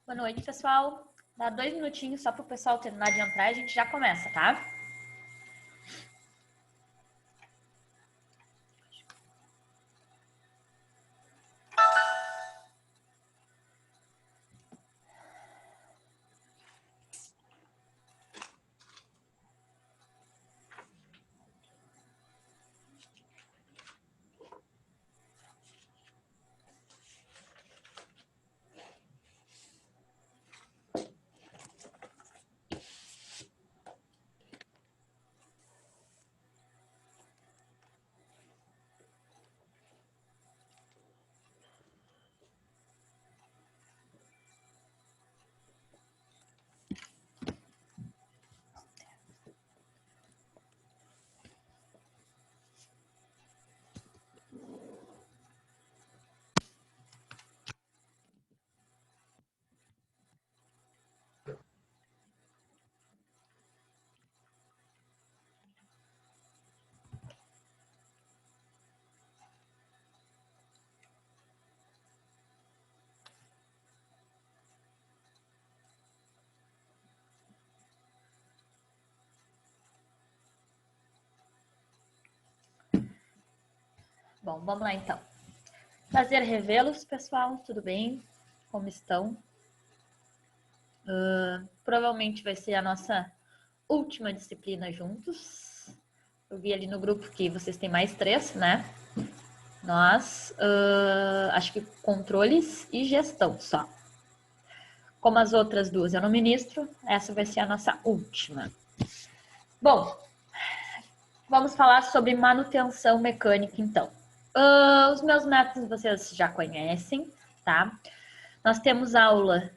Boa noite, pessoal. Dá 2 minutinhos só para o pessoal terminar de entrar e a gente já começa, tá? Bom, vamos lá então. Prazer revê-los, pessoal. Tudo bem? Como estão? Provavelmente vai ser a nossa última disciplina juntos. Eu vi ali no grupo que vocês têm mais 3, né? Nós, acho que controles e gestão só. Como as outras duas eu não ministro, essa vai ser a nossa última. Bom, vamos falar sobre manutenção mecânica, então. Os meus métodos vocês já conhecem, tá? Nós temos aula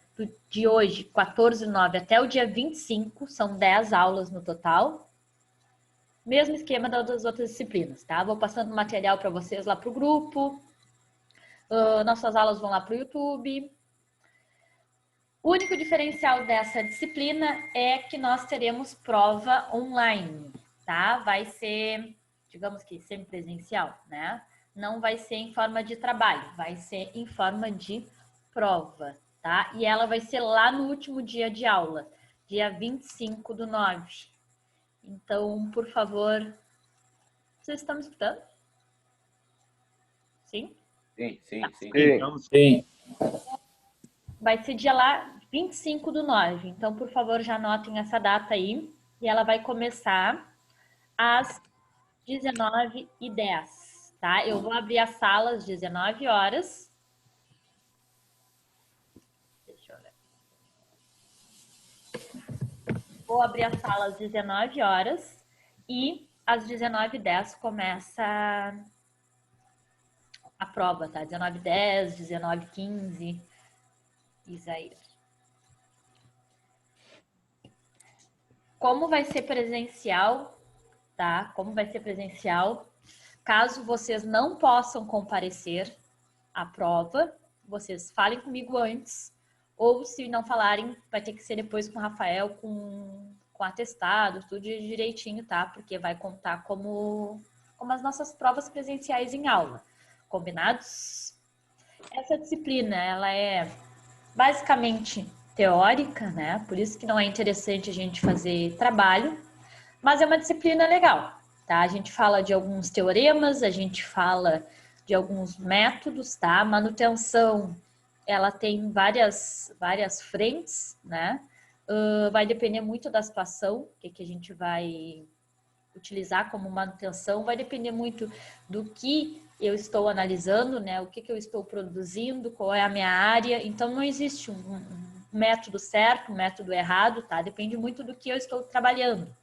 de hoje, 14/9, até o dia 25, são 10 aulas no total. Mesmo esquema das outras disciplinas, tá? Vou passando material para vocês lá para o grupo. Nossas aulas vão lá para o YouTube. O único diferencial dessa disciplina é que nós teremos prova online, tá? Vai ser, digamos que semipresencial, né? Não vai ser em forma de trabalho, vai ser em forma de prova, tá? E ela vai ser lá no último dia de aula, dia 25/9. Então, por favor, vocês estão me escutando? Sim? Sim. Sim. Vai ser dia lá 25/9. Então, por favor, já anotem essa data aí. E ela vai começar às 19h10, tá? Eu vou abrir a sala às 19 horas. Deixa eu ver. Vou abrir a sala às 19 horas e às 19h10 começa a prova, tá? 19h10, 19h15. Isaías. Como vai ser presencial, tá? Como vai ser presencial, caso vocês não possam comparecer à prova, vocês falem comigo antes, ou se não falarem, vai ter que ser depois com o Rafael, com atestado, tudo direitinho, tá? Porque vai contar como as nossas provas presenciais em aula. Combinados? Essa disciplina, ela é basicamente teórica, né? Por isso que não é interessante a gente fazer trabalho, mas é uma disciplina legal, tá? A gente fala de alguns teoremas, a gente fala de alguns métodos, tá? Manutenção, ela tem várias frentes, né? Vai depender muito da situação, o que a gente vai utilizar como manutenção, vai depender muito do que eu estou analisando, né? O que eu estou produzindo, qual é a minha área. Então, não existe um método certo, um método errado, tá? Depende muito do que eu estou trabalhando.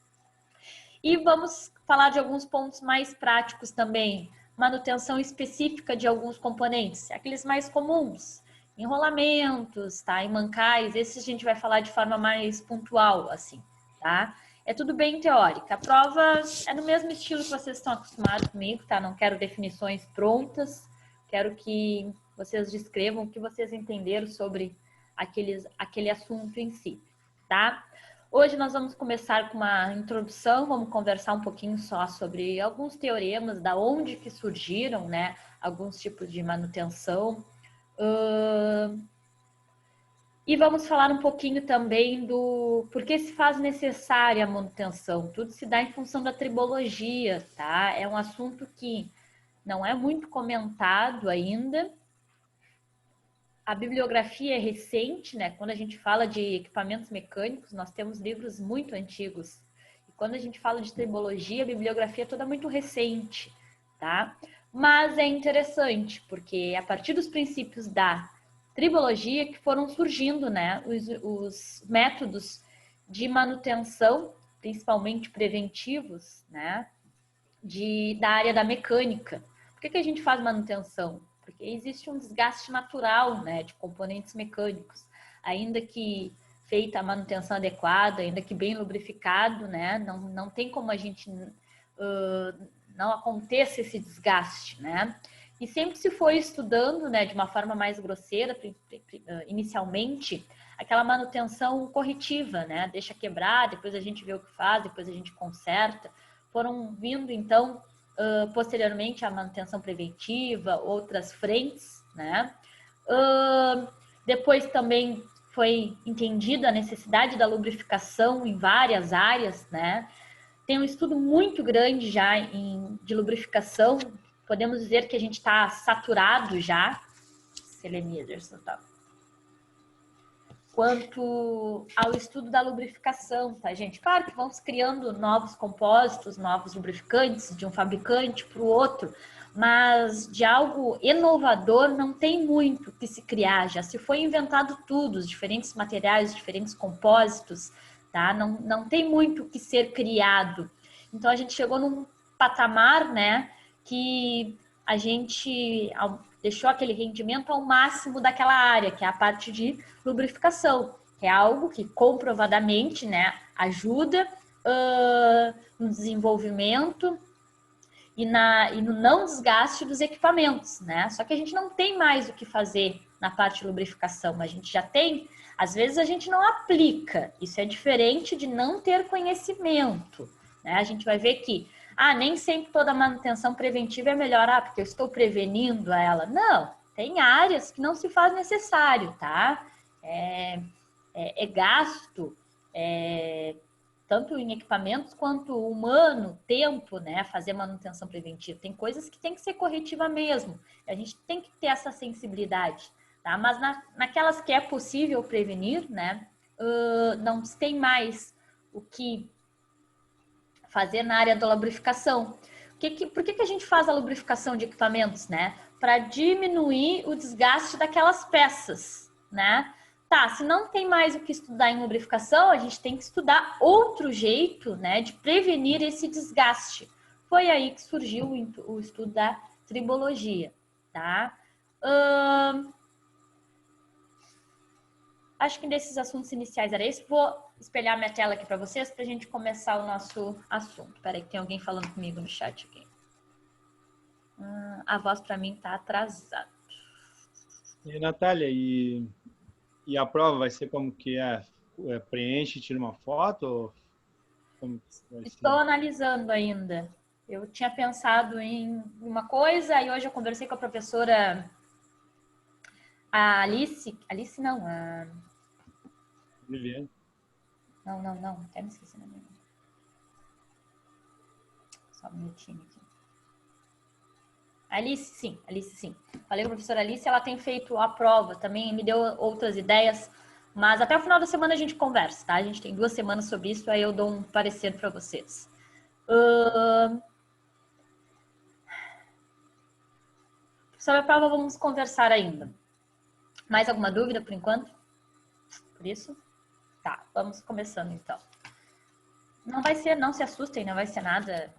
E vamos falar de alguns pontos mais práticos também. Manutenção específica de alguns componentes, aqueles mais comuns. Enrolamentos, tá? Em mancais, esses a gente vai falar de forma mais pontual, assim, tá? É tudo bem teórica. A prova é no mesmo estilo que vocês estão acostumados comigo, tá? Não quero definições prontas, quero que vocês descrevam o que vocês entenderam sobre aquele assunto em si, tá? Hoje nós vamos começar com uma introdução, vamos conversar um pouquinho só sobre alguns teoremas, da onde que surgiram, né? Alguns tipos de manutenção. E vamos falar um pouquinho também do por que se faz necessária a manutenção. Tudo se dá em função da tribologia, tá? É um assunto que não é muito comentado ainda. A bibliografia é recente, né? Quando a gente fala de equipamentos mecânicos, nós temos livros muito antigos. E quando a gente fala de tribologia, a bibliografia é toda muito recente, tá? Mas é interessante, porque é a partir dos princípios da tribologia que foram surgindo, né? Os métodos de manutenção, principalmente preventivos, né? Da área da mecânica. Por que a gente faz manutenção? Porque existe um desgaste natural, né, de componentes mecânicos. Ainda que feita a manutenção adequada, ainda que bem lubrificado, né, não tem como a gente não aconteça esse desgaste, né? E sempre se foi estudando, né, de uma forma mais grosseira, inicialmente, aquela manutenção corretiva, né? Deixa quebrar, depois a gente vê o que faz, depois a gente conserta. Foram vindo, então, posteriormente a manutenção preventiva, outras frentes, né? Depois também foi entendida a necessidade da lubrificação em várias áreas, né? Tem um estudo muito grande já de lubrificação. Podemos dizer que a gente está saturado já. Seleniderson, tá? Quanto ao estudo da lubrificação, tá, gente? Claro que vamos criando novos compósitos, novos lubrificantes de um fabricante para o outro, mas de algo inovador não tem muito que se criar. Já se foi inventado tudo, os diferentes materiais, os diferentes compósitos, tá? Não tem muito o que ser criado. Então a gente chegou num patamar, né, que a gente deixou aquele rendimento ao máximo daquela área, que é a parte de lubrificação, que é algo que comprovadamente, né, ajuda no desenvolvimento e no não desgaste dos equipamentos, né? Só que a gente não tem mais o que fazer na parte de lubrificação, a gente já tem, às vezes a gente não aplica, isso é diferente de não ter conhecimento, né? A gente vai ver que nem sempre toda manutenção preventiva é melhor, porque eu estou prevenindo ela. Não, tem áreas que não se faz necessário, tá? É gasto, tanto em equipamentos quanto humano, tempo, né? Fazer manutenção preventiva. Tem coisas que tem que ser corretiva mesmo. A gente tem que ter essa sensibilidade, tá? Mas naquelas que é possível prevenir, né? Não tem mais o que fazer na área da lubrificação. Por que a gente faz a lubrificação de equipamentos, né? Para diminuir o desgaste daquelas peças, né? Tá, se não tem mais o que estudar em lubrificação, a gente tem que estudar outro jeito, né, de prevenir esse desgaste. Foi aí que surgiu o estudo da tribologia, tá? Acho que desses assuntos iniciais era esse. Vou espelhar minha tela aqui para vocês para a gente começar o nosso assunto. Espera aí que tem alguém falando comigo no chat aqui. A voz para mim está atrasada. E, Natália, e a prova vai ser como que preenche e tira uma foto? Como Estou analisando ainda. Eu tinha pensado em uma coisa e hoje eu conversei com a professora a Alice. Alice não, a Viviane. Não. Até me esqueci o nome. Só um minutinho aqui. Alice, sim. Falei com a professora Alice, ela tem feito a prova também, me deu outras ideias, mas até o final da semana a gente conversa, tá? A gente tem 2 semanas sobre isso, aí eu dou um parecer para vocês. Sobre a prova vamos conversar ainda. Mais alguma dúvida por enquanto? Por isso? Tá, vamos começando então. Não se assustem, não vai ser nada.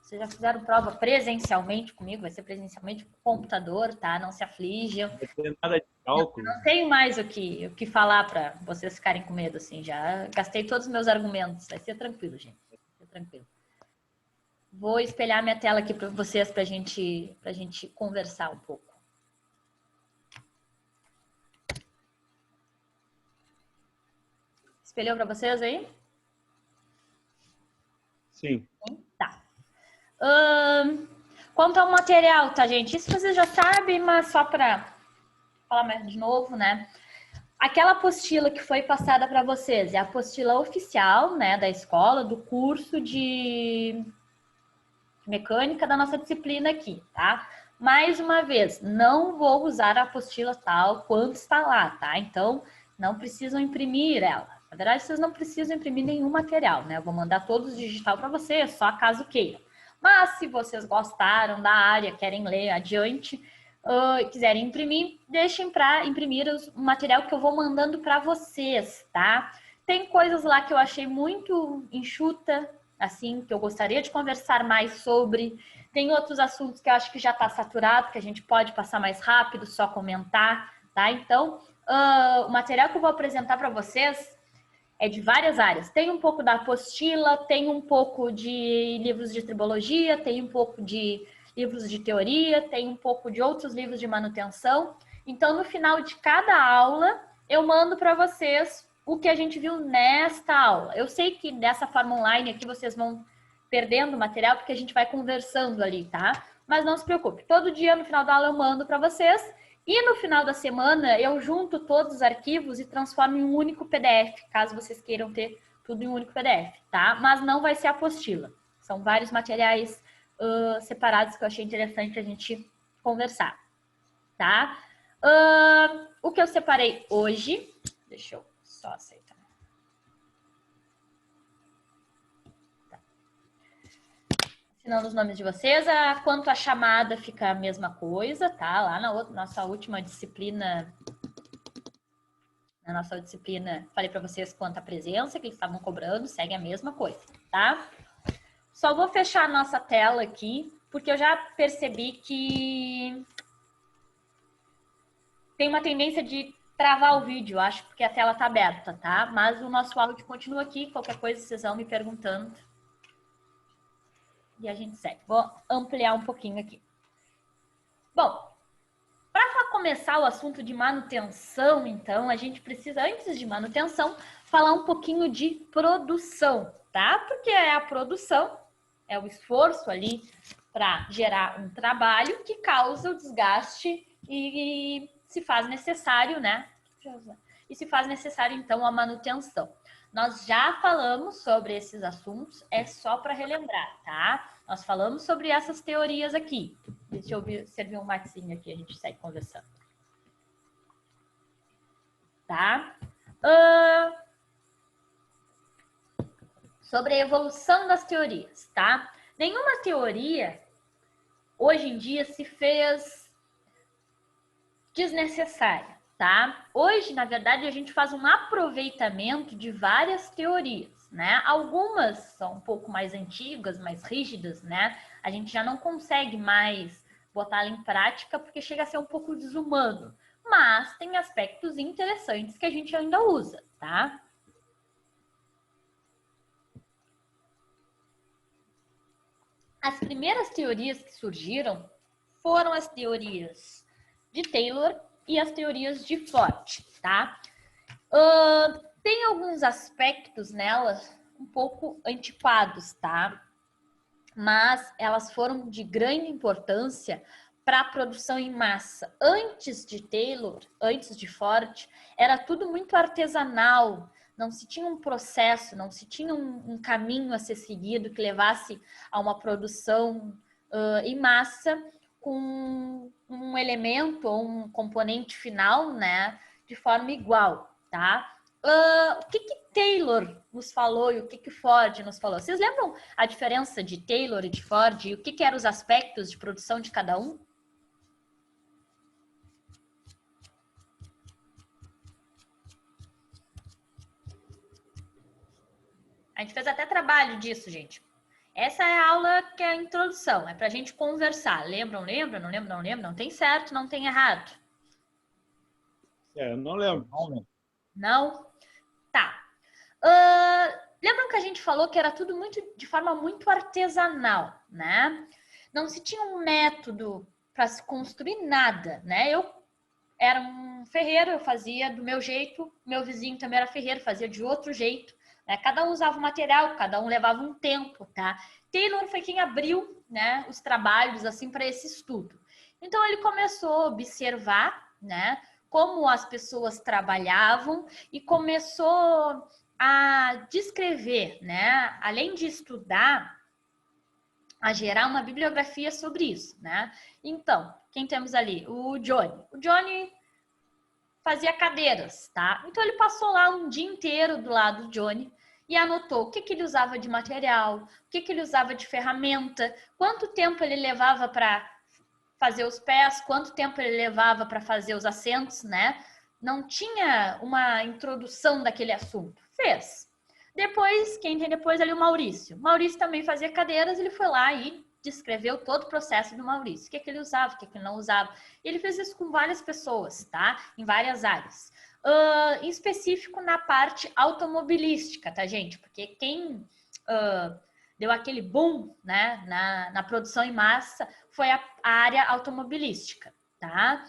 Vocês já fizeram prova presencialmente comigo, vai ser presencialmente com o computador, tá? Não se aflijam. Não vai ter nada de cálculo. Não tenho mais o que falar para vocês ficarem com medo, assim. Já gastei todos os meus argumentos. Vai ser tranquilo, gente. Vai ser tranquilo. Vou espelhar minha tela aqui para vocês para a gente conversar um pouco. Espelhou para vocês aí? Sim. Tá. Quanto ao material, tá, gente? Isso vocês já sabem, mas só para falar mais de novo, né? Aquela apostila que foi passada para vocês é a apostila oficial, né, da escola, do curso de mecânica da nossa disciplina aqui, tá? Mais uma vez, não vou usar a apostila tal quanto está lá, tá? Então, não precisam imprimir ela. Na verdade, vocês não precisam imprimir nenhum material, né? Eu vou mandar todos digital para vocês, só caso queiram. Mas, se vocês gostaram da área, querem ler adiante, quiserem imprimir, deixem para imprimir o material que eu vou mandando para vocês, tá? Tem coisas lá que eu achei muito enxuta, assim, que eu gostaria de conversar mais sobre. Tem outros assuntos que eu acho que já está saturado, que a gente pode passar mais rápido, só comentar, tá? Então, o material que eu vou apresentar para vocês é de várias áreas. Tem um pouco da apostila, tem um pouco de livros de tribologia, tem um pouco de livros de teoria, tem um pouco de outros livros de manutenção. Então, no final de cada aula, eu mando para vocês o que a gente viu nesta aula. Eu sei que dessa forma online aqui vocês vão perdendo material, porque a gente vai conversando ali, tá? Mas não se preocupe, todo dia no final da aula eu mando para vocês e no final da semana eu junto todos os arquivos e transformo em um único PDF, caso vocês queiram ter tudo em um único PDF, tá? Mas não vai ser apostila. São vários materiais separados que eu achei interessante a gente conversar, tá? O que eu separei hoje, deixa eu só aceitar. Tá. Assinando os nomes de vocês, quanto à chamada fica a mesma coisa, tá? Lá na nossa última disciplina, falei para vocês quanto à presença que eles estavam cobrando, segue a mesma coisa, tá? Só vou fechar a nossa tela aqui, porque eu já percebi que tem uma tendência de travar o vídeo, acho, porque a tela tá aberta, tá? Mas o nosso áudio continua aqui, qualquer coisa vocês vão me perguntando. E a gente segue. Vou ampliar um pouquinho aqui. Bom, para começar o assunto de manutenção, então, a gente precisa, antes de manutenção, falar um pouquinho de produção, tá? Porque é a produção, é o esforço ali para gerar um trabalho que causa o desgaste e se faz necessário, né? E se faz necessário, então, a manutenção. Nós já falamos sobre esses assuntos, é só para relembrar, tá? Nós falamos sobre essas teorias aqui. Deixa eu servir um matinho aqui, a gente segue conversando. Tá? Sobre a evolução das teorias, tá? Nenhuma teoria, hoje em dia, se fez desnecessária, tá? Hoje, na verdade, a gente faz um aproveitamento de várias teorias, né? Algumas são um pouco mais antigas, mais rígidas, né? A gente já não consegue mais botá-la em prática porque chega a ser um pouco desumano. Mas tem aspectos interessantes que a gente ainda usa, tá? As primeiras teorias que surgiram foram as teorias de Taylor e as teorias de Ford, tá? Tem alguns aspectos nelas um pouco antiquados, tá? Mas elas foram de grande importância para a produção em massa. Antes de Taylor, antes de Ford, era tudo muito artesanal, não se tinha um processo, não se tinha um caminho a ser seguido que levasse a uma produção em massa com um elemento ou um componente final, né, de forma igual, tá? O que Taylor nos falou e o que Ford nos falou? Vocês lembram a diferença de Taylor e de Ford e o que eram os aspectos de produção de cada um? A gente fez até trabalho disso, gente. Essa é a aula que é a introdução, é para a gente conversar. Lembram? Lembram? Não lembram? Não lembram? Não tem certo, não tem errado. Eu não lembro. Não? Tá. Lembram que a gente falou que era tudo de forma muito artesanal, né? Não se tinha um método para se construir nada, né? Eu era um ferreiro, eu fazia do meu jeito, meu vizinho também era ferreiro, fazia de outro jeito, né? Cada um usava um material, cada um levava um tempo, tá? Taylor foi quem abriu, né, os trabalhos assim para esse estudo. Então ele começou a observar, né, como as pessoas trabalhavam e começou a descrever, né? Além de estudar, a gerar uma bibliografia sobre isso, né? Então, quem temos ali? O Johnny. O Johnny fazia cadeiras, tá? Então ele passou lá um dia inteiro do lado do Johnny e anotou o que ele usava de material, o que ele usava de ferramenta, quanto tempo ele levava para fazer os pés, quanto tempo ele levava para fazer os assentos, né? Não tinha uma introdução daquele assunto. Fez. Depois, quem tem depois ali o Maurício. O Maurício também fazia cadeiras, ele foi lá e descreveu todo o processo do Maurício. O que ele usava, o que ele não usava. E ele fez isso com várias pessoas, tá? Em várias áreas. Em específico na parte automobilística, tá, gente? Porque quem deu aquele boom, né, na produção em massa foi a área automobilística, tá?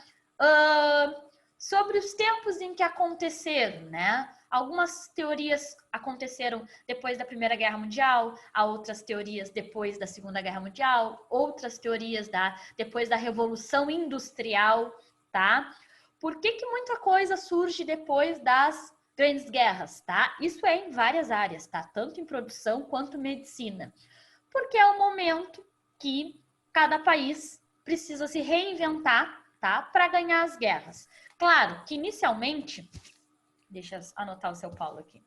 Sobre os tempos em que aconteceram, né? Algumas teorias aconteceram depois da Primeira Guerra Mundial, há outras teorias depois da Segunda Guerra Mundial, outras teorias depois da Revolução Industrial, tá? Por que muita coisa surge depois das grandes guerras, tá? Isso é em várias áreas, tá? Tanto em produção quanto medicina. Porque é o momento que cada país precisa se reinventar, tá? Para ganhar as guerras. Claro que inicialmente, deixa eu anotar o seu Paulo aqui.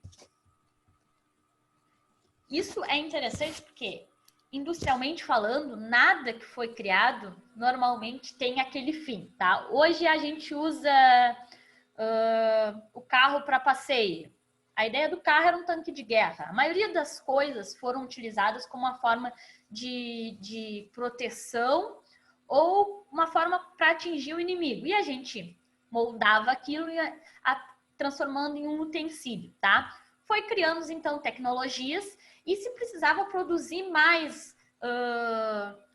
Isso é interessante porque, industrialmente falando, nada que foi criado normalmente tem aquele fim, tá? Hoje a gente usa o carro para passeio. A ideia do carro era um tanque de guerra. A maioria das coisas foram utilizadas como uma forma de proteção ou uma forma para atingir o inimigo. E a gente moldava aquilo transformando em um utensílio, tá? Foi criando, então, tecnologias e se precisava produzir mais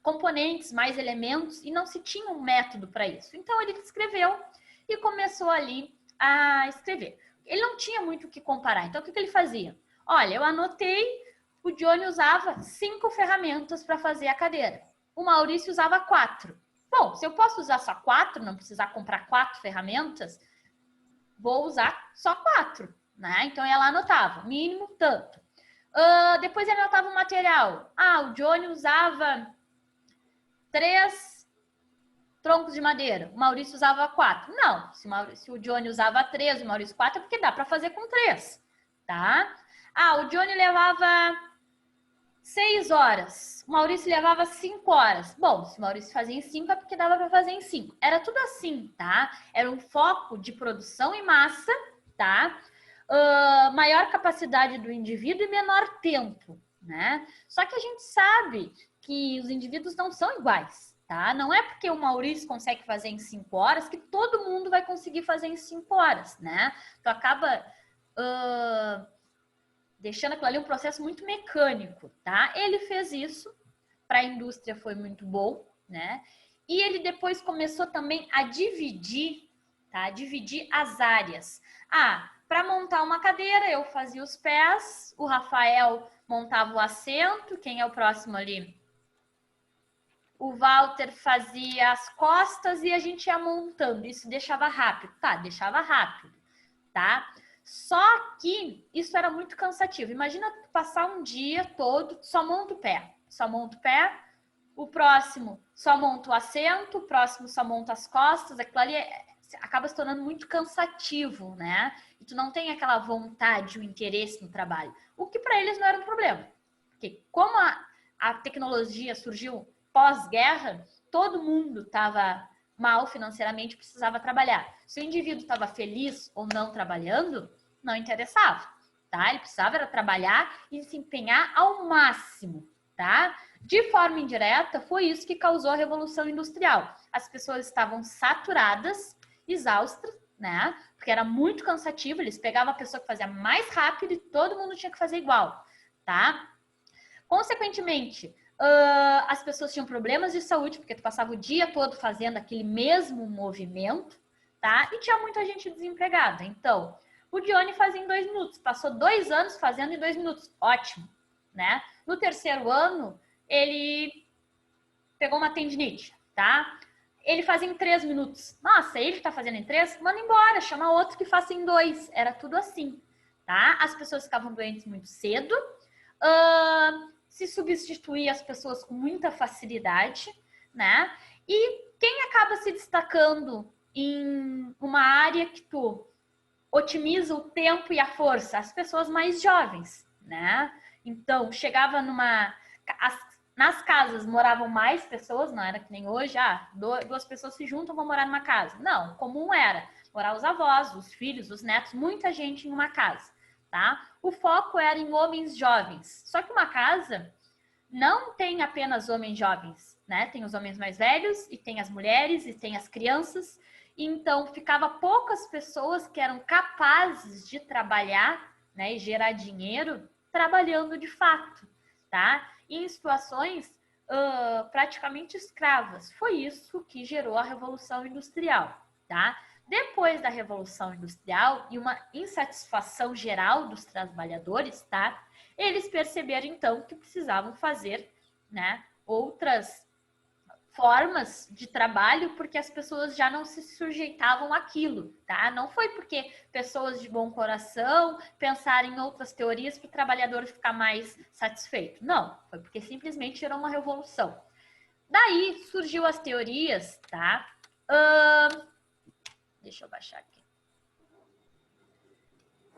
componentes, mais elementos, e não se tinha um método para isso. Então, ele escreveu e começou ali a escrever. Ele não tinha muito o que comparar. Então, o que ele fazia? Olha, eu anotei, o Johnny usava 5 ferramentas para fazer a cadeira. O Maurício usava 4. Bom, se eu posso usar só 4, não precisar comprar 4 ferramentas, vou usar só 4, né? Então, ela anotava, mínimo tanto. Depois ele anotava o material. O Johnny usava 3 troncos de madeira. O Maurício usava 4. Não, se o Johnny usava 3, o Maurício 4, é porque dá para fazer com 3, tá? O Johnny levava 6 horas. O Maurício levava 5 horas. Bom, se o Maurício fazia em 5, é porque dava para fazer em 5. Era tudo assim, tá? Era um foco de produção em massa, tá? Maior capacidade do indivíduo e menor tempo, né? Só que a gente sabe que os indivíduos não são iguais, tá? Não é porque o Maurício consegue fazer em 5 horas que todo mundo vai conseguir fazer em 5 horas, né? Tu acaba deixando aquilo ali um processo muito mecânico, tá? Ele fez isso, para a indústria foi muito bom, né? E ele depois começou também a dividir, tá? Dividir as áreas. Para montar uma cadeira, eu fazia os pés, o Rafael montava o assento, quem é o próximo ali? O Walter fazia as costas e a gente ia montando. Isso deixava rápido. Tá, deixava rápido, tá? Só que isso era muito cansativo. Imagina passar um dia todo, só monta o pé. Só monta o pé, o próximo só monta o assento, o próximo só monta as costas. Aquilo ali acaba se tornando muito cansativo, né? E tu não tem aquela vontade, o interesse no trabalho. O que para eles não era um problema. Porque como a tecnologia surgiu pós-guerra, todo mundo estava mal financeiramente, precisava trabalhar. Se o indivíduo estava feliz ou não trabalhando, não interessava, tá? Ele precisava era trabalhar e se empenhar ao máximo, tá? De forma indireta, foi isso que causou a Revolução Industrial. As pessoas estavam saturadas, exaustas, né? Porque era muito cansativo, eles pegavam a pessoa que fazia mais rápido e todo mundo tinha que fazer igual, tá? Consequentemente, as pessoas tinham problemas de saúde, porque tu passava o dia todo fazendo aquele mesmo movimento, tá? E tinha muita gente desempregada. Então, o Johnny fazia em 2 minutos. Passou 2 anos fazendo em 2 minutos. Ótimo, né? No terceiro ano, ele pegou uma tendinite, tá? ele fazia em 3 minutos. Nossa, ele está fazendo em 3? Manda embora, chama outro que faça em 2. Era tudo assim, tá? As pessoas ficavam doentes muito cedo, se substituía as pessoas com muita facilidade, né? E quem acaba se destacando em uma área que tu otimiza o tempo e a força? As pessoas mais jovens, né? Então, chegava nas casas moravam mais pessoas, não era que nem hoje, 2 pessoas se juntam, vão morar numa casa. Não, comum era morar os avós, os filhos, os netos, muita gente em uma casa, tá? O foco era em homens jovens. Só que uma casa não tem apenas homens jovens, né? Tem os homens mais velhos, e tem as mulheres, e tem as crianças. Então, ficava poucas pessoas que eram capazes de trabalhar, né, e gerar dinheiro trabalhando de fato, tá? Em situações praticamente escravas. Foi isso que gerou a Revolução Industrial, tá? Depois da Revolução Industrial e uma insatisfação geral dos trabalhadores, tá? Eles perceberam, então, que precisavam fazer, né, outras formas de trabalho, porque as pessoas já não se sujeitavam àquilo, tá? Não foi porque pessoas de bom coração pensaram em outras teorias para o trabalhador ficar mais satisfeito. Não, foi porque simplesmente gerou uma revolução. Daí surgiu as teorias, tá? Deixa eu baixar aqui.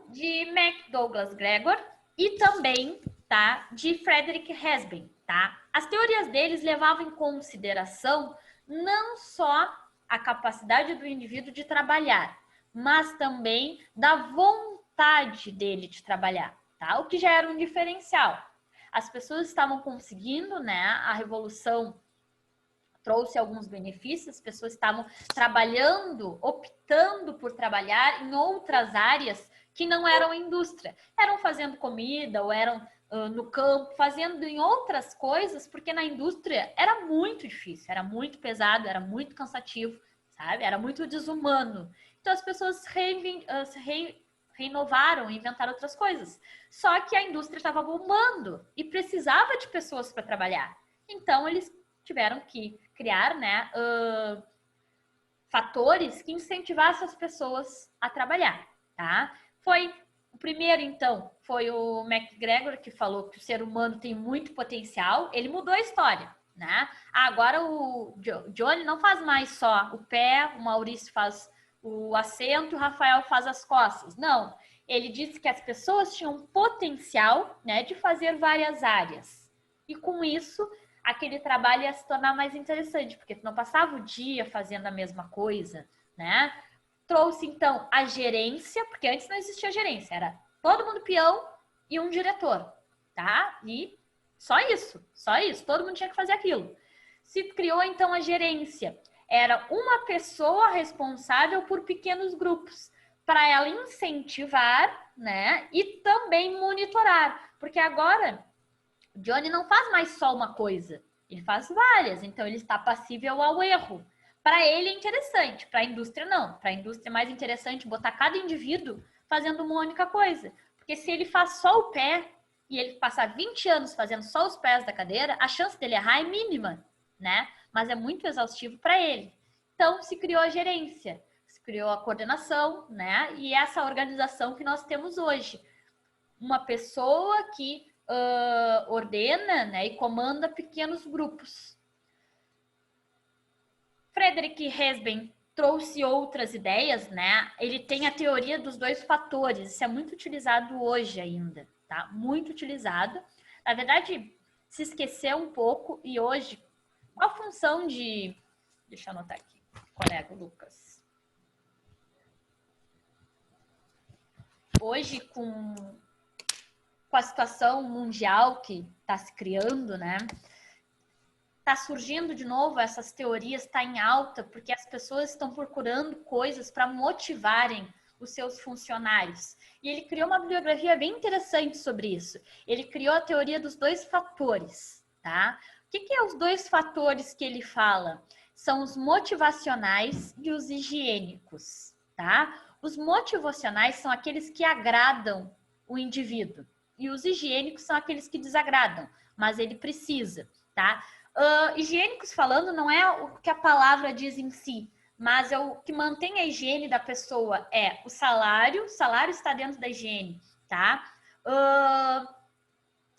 De McDouglas-Gregor e também, tá, de Frederick Hesben, tá? As teorias deles levavam em consideração não só a capacidade do indivíduo de trabalhar, mas também da vontade dele de trabalhar, tá? O que já era um diferencial. As pessoas estavam conseguindo, né? A revolução trouxe alguns benefícios, as pessoas estavam trabalhando, optando por trabalhar em outras áreas que não eram indústria. Eram fazendo comida ou eram no campo, fazendo em outras coisas, porque na indústria era muito difícil, era muito pesado, era muito cansativo, sabe? Era muito desumano. Então as pessoas renovaram, inventaram outras coisas. Só que a indústria estava bombando e precisava de pessoas para trabalhar. Então eles tiveram que criar, né, fatores que incentivassem as pessoas a trabalhar, tá? Foi o primeiro, então, foi o McGregor que falou que o ser humano tem muito potencial. Ele mudou a história, né? Agora o Johnny não faz mais só o pé, o Maurício faz o assento, o Rafael faz as costas. Não, ele disse que as pessoas tinham potencial, né, de fazer várias áreas. E com isso, aquele trabalho ia se tornar mais interessante, porque tu não passava o dia fazendo a mesma coisa, né? Trouxe, então, a gerência, porque antes não existia gerência, era todo mundo peão e um diretor, tá? E só isso, todo mundo tinha que fazer aquilo. Se criou, então, a gerência. Era uma pessoa responsável por pequenos grupos, para ela incentivar, né? E também monitorar, porque agora Johnny não faz mais só uma coisa, ele faz várias, então ele está passível ao erro. Para ele é interessante, para a indústria não. Para a indústria é mais interessante botar cada indivíduo fazendo uma única coisa. Porque se ele faz só o pé e ele passar 20 anos fazendo só os pés da cadeira, a chance dele errar é mínima, né? Mas é muito exaustivo para ele. Então se criou a gerência, se criou a coordenação, né? E essa organização que nós temos hoje. Uma pessoa que ordena, né, e comanda pequenos grupos. Frederick Hesben trouxe outras ideias, né? Ele tem a teoria dos 2 fatores. Isso é muito utilizado hoje ainda, tá? Muito utilizado. Na verdade, se esqueceu um pouco e hoje, qual a função de... Deixa eu anotar aqui, colega Lucas. Hoje, com a situação mundial que está se criando, né? Está surgindo de novo essas teorias, está em alta, porque as pessoas estão procurando coisas para motivarem os seus funcionários. E ele criou uma bibliografia bem interessante sobre isso. Ele criou a teoria dos 2 fatores, tá? O que é os 2 fatores que ele fala? São os motivacionais e os higiênicos, tá? Os motivacionais são aqueles que agradam o indivíduo. E os higiênicos são aqueles que desagradam, mas ele precisa, tá? Higiênicos falando, não é o que a palavra diz em si, mas é o que mantém a higiene da pessoa, é o salário está dentro da higiene, tá?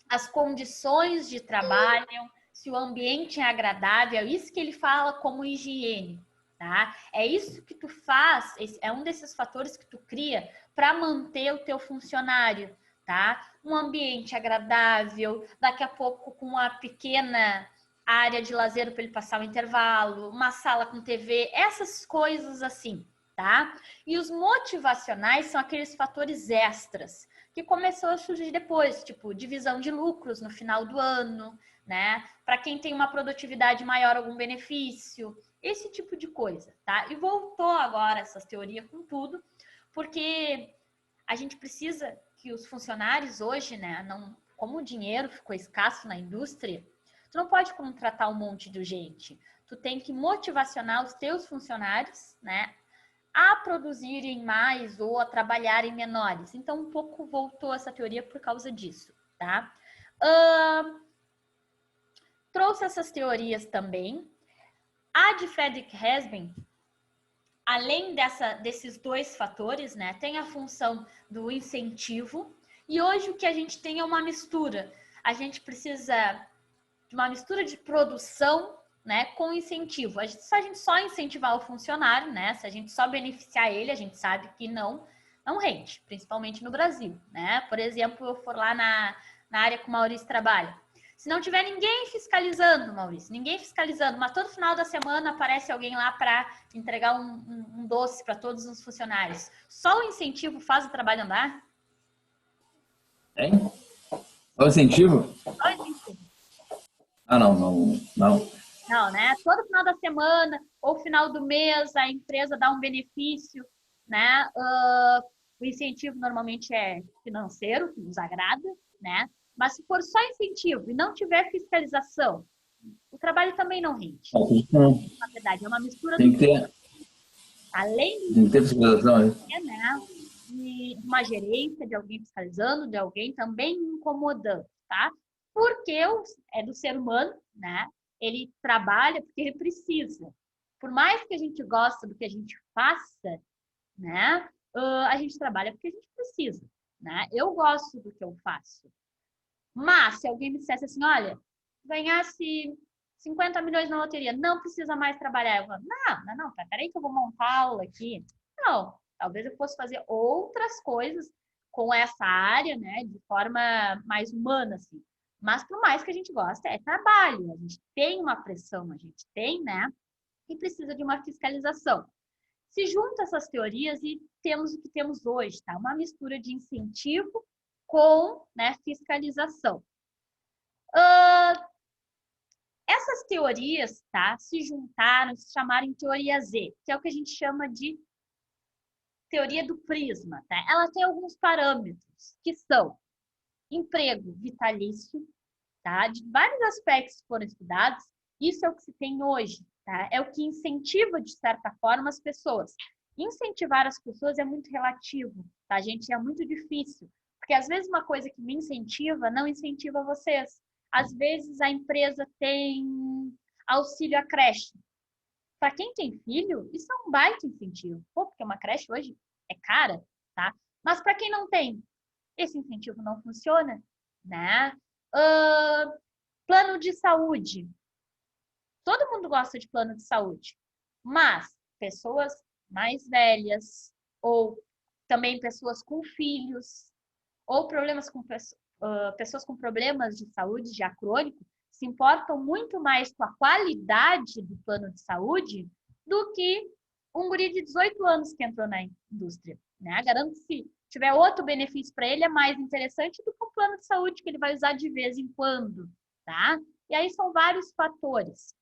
As condições de trabalho, se o ambiente é agradável, é isso que ele fala como higiene, tá? É isso que tu faz, é um desses fatores que tu cria para manter o teu funcionário, tá? Um ambiente agradável, daqui a pouco com uma pequena área de lazer para ele passar o intervalo, uma sala com TV, essas coisas assim, tá? E os motivacionais são aqueles fatores extras que começou a surgir depois, tipo divisão de lucros no final do ano, né? Para quem tem uma produtividade maior, algum benefício, esse tipo de coisa, tá? E voltou agora essa teoria com tudo, porque a gente precisa que os funcionários hoje, né, não, como o dinheiro ficou escasso na indústria, tu não pode contratar um monte de gente. Tu tem que motivacionar os teus funcionários, né, a produzirem mais ou a trabalharem menores. Então, um pouco voltou essa teoria por causa disso, tá? Trouxe essas teorias também. A de Frederick Hesben, além desses dois fatores, né, tem a função do incentivo. E hoje o que a gente tem é uma mistura. A gente precisa de uma mistura de produção, né, com incentivo. Se a gente só incentivar o funcionário, né, se a gente só beneficiar ele, a gente sabe que não rende, principalmente no Brasil, né? Por exemplo, eu for lá na área que o Maurício trabalha. Se não tiver ninguém fiscalizando, Maurício, ninguém fiscalizando, mas todo final da semana aparece alguém lá para entregar um doce para todos os funcionários. Só o incentivo faz o trabalho andar? Hein? Só incentivo? Só o incentivo. Ah, não. Não, né? Todo final da semana ou final do mês a empresa dá um benefício, né? O incentivo normalmente é financeiro, que nos agrada, né? Mas se for só incentivo e não tiver fiscalização, o trabalho também não rende. Na verdade, é uma mistura Tem que ter. Além Tem que ter fiscalização, né? De uma gerência, de alguém fiscalizando, de alguém também incomodando, tá? Porque é do ser humano, né? Ele trabalha porque ele precisa. Por mais que a gente goste do que a gente faça, né? A gente trabalha porque a gente precisa, né? Eu gosto do que eu faço. Mas se alguém me dissesse assim, olha, ganhasse 50 milhões na loteria, não precisa mais trabalhar. Eu falo, não, peraí que eu vou montar aula aqui. Não, talvez eu fosse fazer outras coisas com essa área, né, de forma mais humana, assim. Mas por mais que a gente goste, é trabalho. A gente tem uma pressão, a gente tem, né, e precisa de uma fiscalização. Se junta essas teorias e temos o que temos hoje, tá? Uma mistura de incentivo com, né, fiscalização. Essas teorias, tá, se juntaram, se chamaram em teoria Z, que é o que a gente chama de teoria do prisma, tá? Ela tem alguns parâmetros, que são emprego vitalício, tá? De vários aspectos foram estudados, isso é o que se tem hoje, tá? É o que incentiva, de certa forma, as pessoas. Incentivar as pessoas é muito relativo, tá, gente? É muito difícil, porque às vezes uma coisa que me incentiva não incentiva vocês. Às vezes a empresa tem auxílio à creche. Para quem tem filho, isso é um baita incentivo. Pô, porque uma creche hoje é cara, tá? Mas para quem não tem, esse incentivo não funciona, né? Plano de saúde. Todo mundo gosta de plano de saúde, mas pessoas mais velhas ou também pessoas com filhos ou problemas com pessoas com problemas de saúde já crônico se importam muito mais com a qualidade do plano de saúde do que um guri de 18 anos que entrou na indústria, né? Garanto que se tiver outro benefício para ele é mais interessante do que um plano de saúde que ele vai usar de vez em quando, tá? E aí são vários fatores.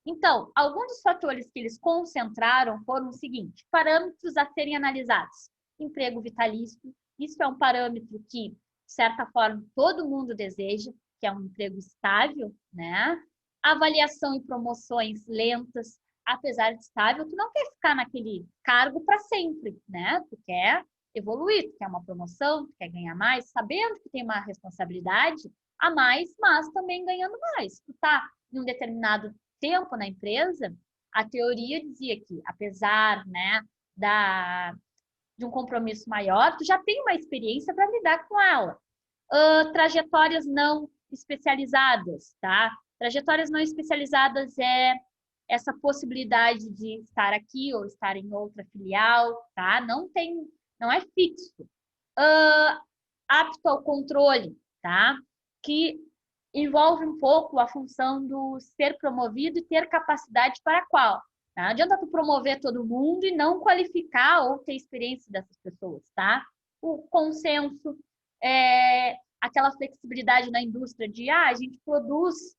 Então, alguns dos fatores que eles concentraram foram o seguinte: parâmetros a serem analisados. Emprego vitalício, isso é um parâmetro que, de certa forma, todo mundo deseja, que é um emprego estável, né? Avaliação e promoções lentas, apesar de estável, tu não quer ficar naquele cargo para sempre, né? Tu quer evoluir, tu quer uma promoção, tu quer ganhar mais, sabendo que tem uma responsabilidade a mais, mas também ganhando mais. Tu tá em um determinado tempo na empresa, a teoria dizia que, apesar, né, de um compromisso maior, tu já tem uma experiência para lidar com ela. Trajetórias não especializadas, tá? Trajetórias não especializadas é essa possibilidade de estar aqui ou estar em outra filial, tá? Não é fixo. Apto ao controle, tá? Que envolve um pouco a função do ser promovido e ter capacidade para qual. Tá? Não adianta tu promover todo mundo e não qualificar ou ter experiência dessas pessoas, tá? O consenso, aquela flexibilidade na indústria de a gente produz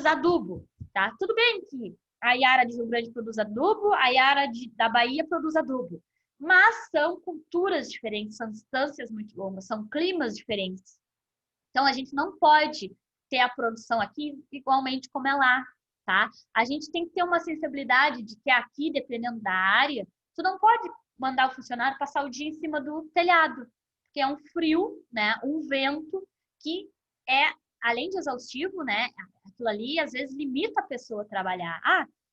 adubo, tá? Tudo bem que a Yara de Rio Grande produz adubo, a Yara da Bahia produz adubo, mas são culturas diferentes, são distâncias muito longas, são climas diferentes. Então, a gente não pode ter a produção aqui igualmente como é lá, tá? A gente tem que ter uma sensibilidade de que aqui, dependendo da área, tu não pode mandar o funcionário passar o dia em cima do telhado, porque é um frio, né? Um vento que é, além de exaustivo, né? Aquilo ali, às vezes, limita a pessoa a trabalhar.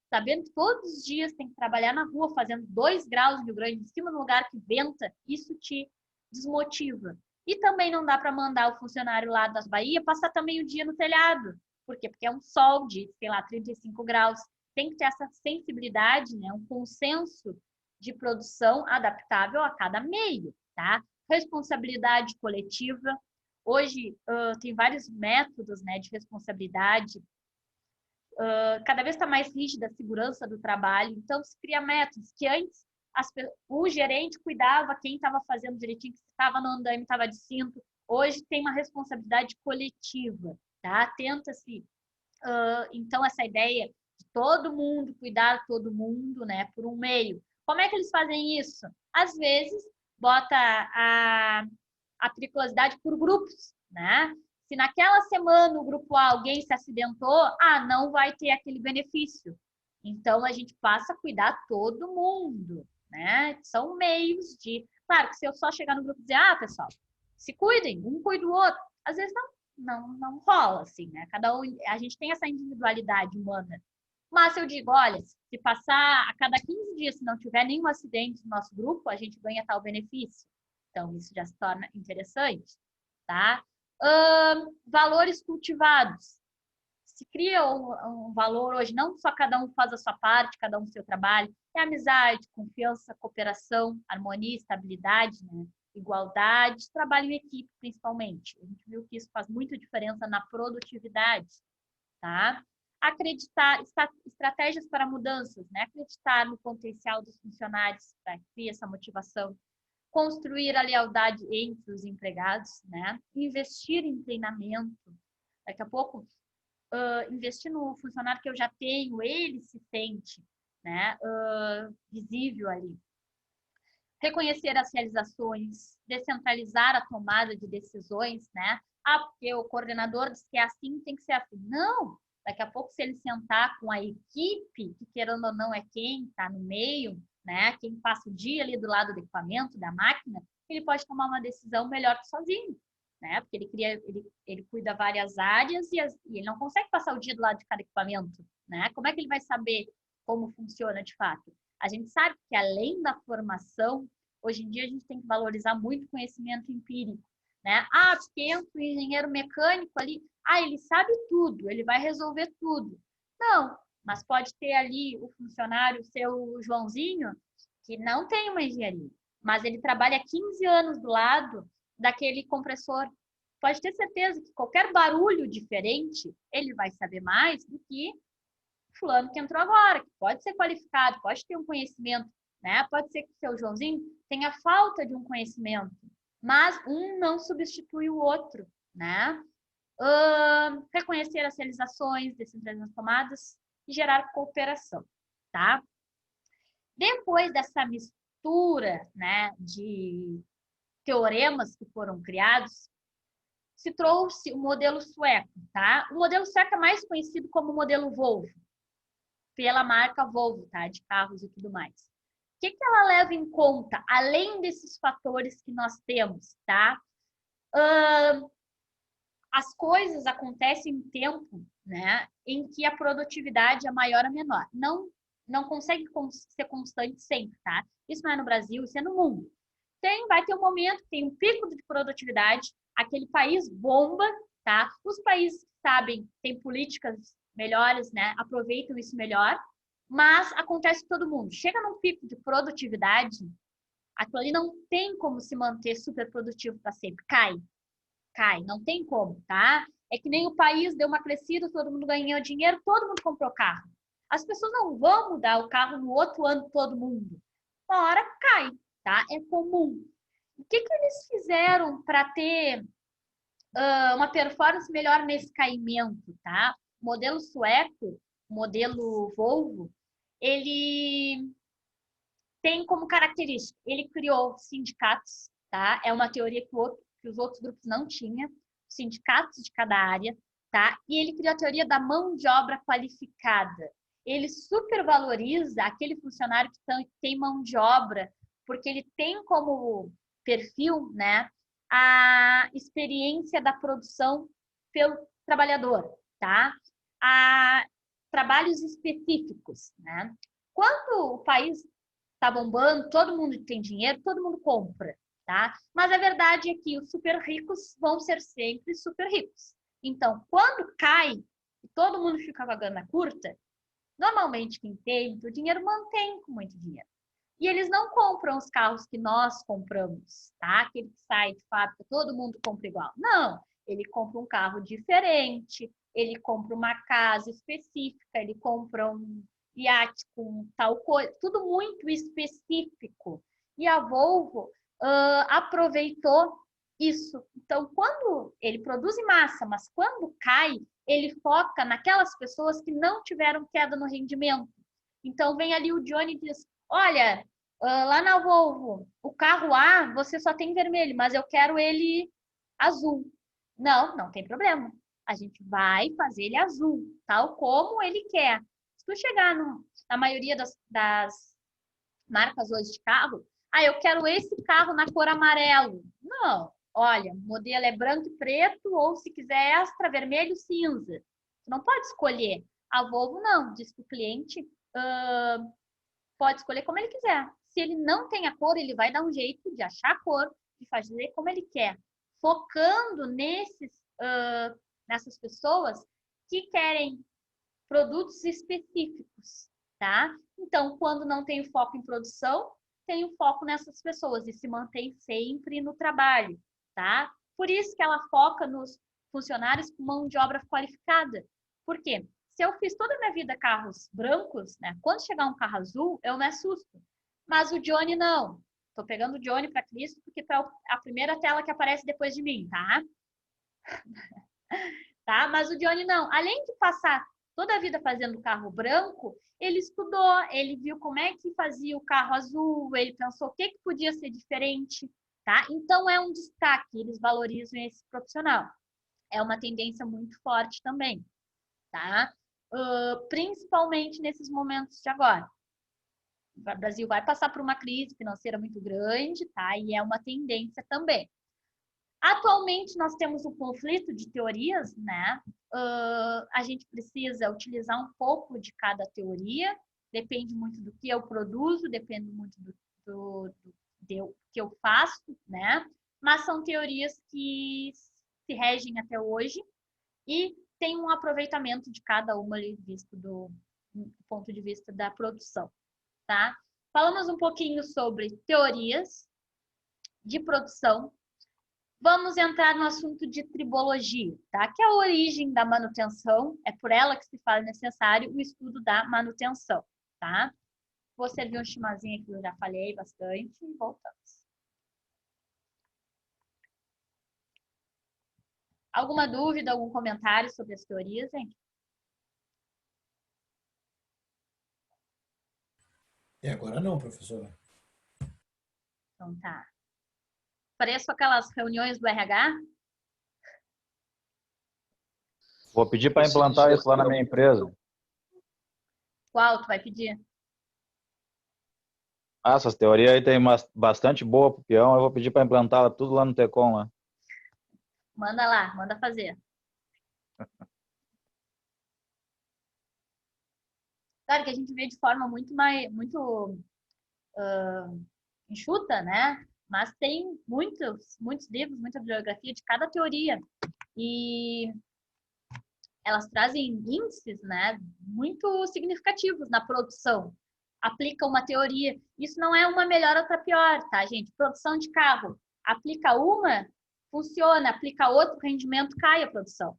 Sabendo que todos os dias tem que trabalhar na rua, fazendo 2 graus no Rio Grande, em cima de um lugar que venta, isso te desmotiva. E também não dá para mandar o funcionário lá das Bahia passar também o dia no telhado. Por quê? Porque é um sol de, sei lá, 35 graus. Tem que ter essa sensibilidade, né? Um consenso de produção adaptável a cada meio, tá? Responsabilidade coletiva. Hoje tem vários métodos, né, de responsabilidade. Cada vez está mais rígida a segurança do trabalho. Então, se cria métodos que antes o gerente cuidava quem estava fazendo direitinho, que estava no andaime, estava de cinto. Hoje tem uma responsabilidade coletiva, tá? Tenta-se, então, essa ideia de todo mundo cuidar todo mundo, né, por um meio. Como é que eles fazem isso? Às vezes, bota a periculosidade por grupos, né? Se naquela semana o grupo A alguém se acidentou, não vai ter aquele benefício. Então, a gente passa a cuidar todo mundo, né? São meios de... Claro que se eu só chegar no grupo e dizer, pessoal, se cuidem, um cuida do outro, às vezes não rola, assim, né? Cada um, a gente tem essa individualidade humana. Mas se eu digo, olha, se passar a cada 15 dias, se não tiver nenhum acidente no nosso grupo, a gente ganha tal benefício. Então, isso já se torna interessante, tá? Valores cultivados. Se cria um valor hoje, não só cada um faz a sua parte, cada um o seu trabalho, é amizade, confiança, cooperação, harmonia, estabilidade, né? Igualdade, trabalho em equipe, principalmente. A gente viu que isso faz muita diferença na produtividade, tá? Acreditar, estratégias para mudanças, né? Acreditar no potencial dos funcionários para criar essa motivação. Construir a lealdade entre os empregados, né? Investir em treinamento. Daqui a pouco, investir no funcionário que eu já tenho, ele se sente, né? Visível ali. Reconhecer as realizações, descentralizar a tomada de decisões, né? Porque o coordenador diz que é assim, tem que ser assim. Não! Daqui a pouco, se ele sentar com a equipe, que querendo ou não é quem está no meio, né? Quem passa o dia ali do lado do equipamento, da máquina, ele pode tomar uma decisão melhor que sozinho, né? Porque ele cuida várias áreas e ele não consegue passar o dia do lado de cada equipamento, né? Como é que ele vai saber como funciona de fato? A gente sabe que além da formação, hoje em dia a gente tem que valorizar muito o conhecimento empírico, né? Porque entra o engenheiro mecânico ali, ele sabe tudo, ele vai resolver tudo. Não, mas pode ter ali o funcionário, o seu Joãozinho, que não tem uma engenharia, mas ele trabalha 15 anos do lado daquele compressor. Pode ter certeza que qualquer barulho diferente, ele vai saber mais do que fulano que entrou agora, que pode ser qualificado, pode ter um conhecimento, né? Pode ser que o seu Joãozinho tenha falta de um conhecimento, mas um não substitui o outro, né? Reconhecer as realizações, descentralizar as tomadas e gerar cooperação, tá? Depois dessa mistura, né, de teoremas que foram criados, se trouxe o modelo sueco, tá? O modelo sueco é mais conhecido como modelo Volvo, pela marca Volvo, tá? De carros e tudo mais. que ela leva em conta, além desses fatores que nós temos, tá? As coisas acontecem em tempo, né, em que a produtividade é maior ou menor. Não consegue ser constante sempre, tá? Isso não é no Brasil, isso é no mundo. Vai ter um momento, tem um pico de produtividade, aquele país bomba, tá? Os países que sabem, têm políticas melhores, né, aproveitam isso melhor, mas acontece com todo mundo. Chega num pico de produtividade, aquilo ali não tem como se manter super produtivo para sempre. Cai, não tem como, tá? É que nem o país deu uma crescida, todo mundo ganhou dinheiro, todo mundo comprou carro. As pessoas não vão mudar o carro no outro ano todo mundo. Uma hora cai, tá? É comum. O que eles fizeram para ter uma performance melhor nesse caimento, tá? O modelo sueco, o modelo Volvo, ele tem como característica, ele criou sindicatos, tá? É uma teoria que os outros grupos não tinham, sindicatos de cada área, tá? E ele criou a teoria da mão de obra qualificada. Ele supervaloriza aquele funcionário que tem mão de obra, porque ele tem como perfil, né, a experiência da produção pelo trabalhador, tá? A trabalhos específicos, né? Quando o país tá bombando, todo mundo tem dinheiro, todo mundo compra, tá? Mas a verdade é que os super ricos vão ser sempre super ricos. Então, quando cai e todo mundo fica com a grana curta, normalmente quem tem muito dinheiro mantém com muito dinheiro. E eles não compram os carros que nós compramos, tá? Aquele que sai de fábrica, todo mundo compra igual. Não, ele compra um carro diferente, ele compra uma casa específica, ele compra um iate com tal coisa, tudo muito específico. E a Volvo aproveitou isso. Então, quando ele produz em massa, mas quando cai, ele foca naquelas pessoas que não tiveram queda no rendimento. Então, vem ali o Johnny e diz, olha, lá na Volvo, o carro A, você só tem vermelho, mas eu quero ele azul. Não tem problema. A gente vai fazer ele azul, tal como ele quer. Se tu chegar na maioria das marcas hoje de carro, eu quero esse carro na cor amarelo. Não, olha, o modelo é branco e preto, ou se quiser extra, vermelho, cinza. Tu não pode escolher. A Volvo não, diz que o cliente pode escolher como ele quiser. Se ele não tem a cor, ele vai dar um jeito de achar a cor, de fazer como ele quer. Focando nessas pessoas que querem produtos específicos, tá? Então, quando não tem foco em produção, tem o foco nessas pessoas e se mantém sempre no trabalho, tá? Por isso que ela foca nos funcionários com mão de obra qualificada. Por quê? Se eu fiz toda a minha vida carros brancos, né? Quando chegar um carro azul, eu me assusto. Mas o Johnny não. Tô pegando o Johnny para Cristo porque foi a primeira tela que aparece depois de mim, tá? Tá? Mas o Johnny não. Além de passar toda a vida fazendo carro branco, ele estudou, ele viu como é que fazia o carro azul, ele pensou o que podia ser diferente, tá? Então é um destaque, eles valorizam esse profissional. É uma tendência muito forte também, tá? Principalmente nesses momentos de agora. O Brasil vai passar por uma crise financeira muito grande, tá? E é uma tendência também. Atualmente, nós temos um conflito de teorias, né? A gente precisa utilizar um pouco de cada teoria, depende muito do que eu produzo, depende muito do que eu faço, né? Mas são teorias que se regem até hoje e tem um aproveitamento de cada uma ali, visto do ponto de vista da produção, tá? Falamos um pouquinho sobre teorias de produção. Vamos entrar no assunto de tribologia, tá? Que é a origem da manutenção, é por ela que se faz necessário o estudo da manutenção, tá? Vou servir um chimazinho que eu já falei bastante e voltamos. Alguma dúvida, algum comentário sobre as teorias, gente? Agora não, professora. Então tá. Pareço aquelas reuniões do RH? Vou pedir para implantar isso lá na minha empresa. Qual tu vai pedir? Ah, essas teorias aí tem bastante boa pro peão. Eu vou pedir para implantá-la tudo lá no Tecom lá. Manda lá, manda fazer. Claro que a gente vê de forma muito enxuta, né? Mas tem muitos livros, muita bibliografia de cada teoria. E elas trazem índices, né, muito significativos na produção. Aplica uma teoria. Isso não é uma melhor ou outra pior, tá, gente? Produção de carro. Aplica uma, funciona. Aplica outra, o rendimento cai a produção.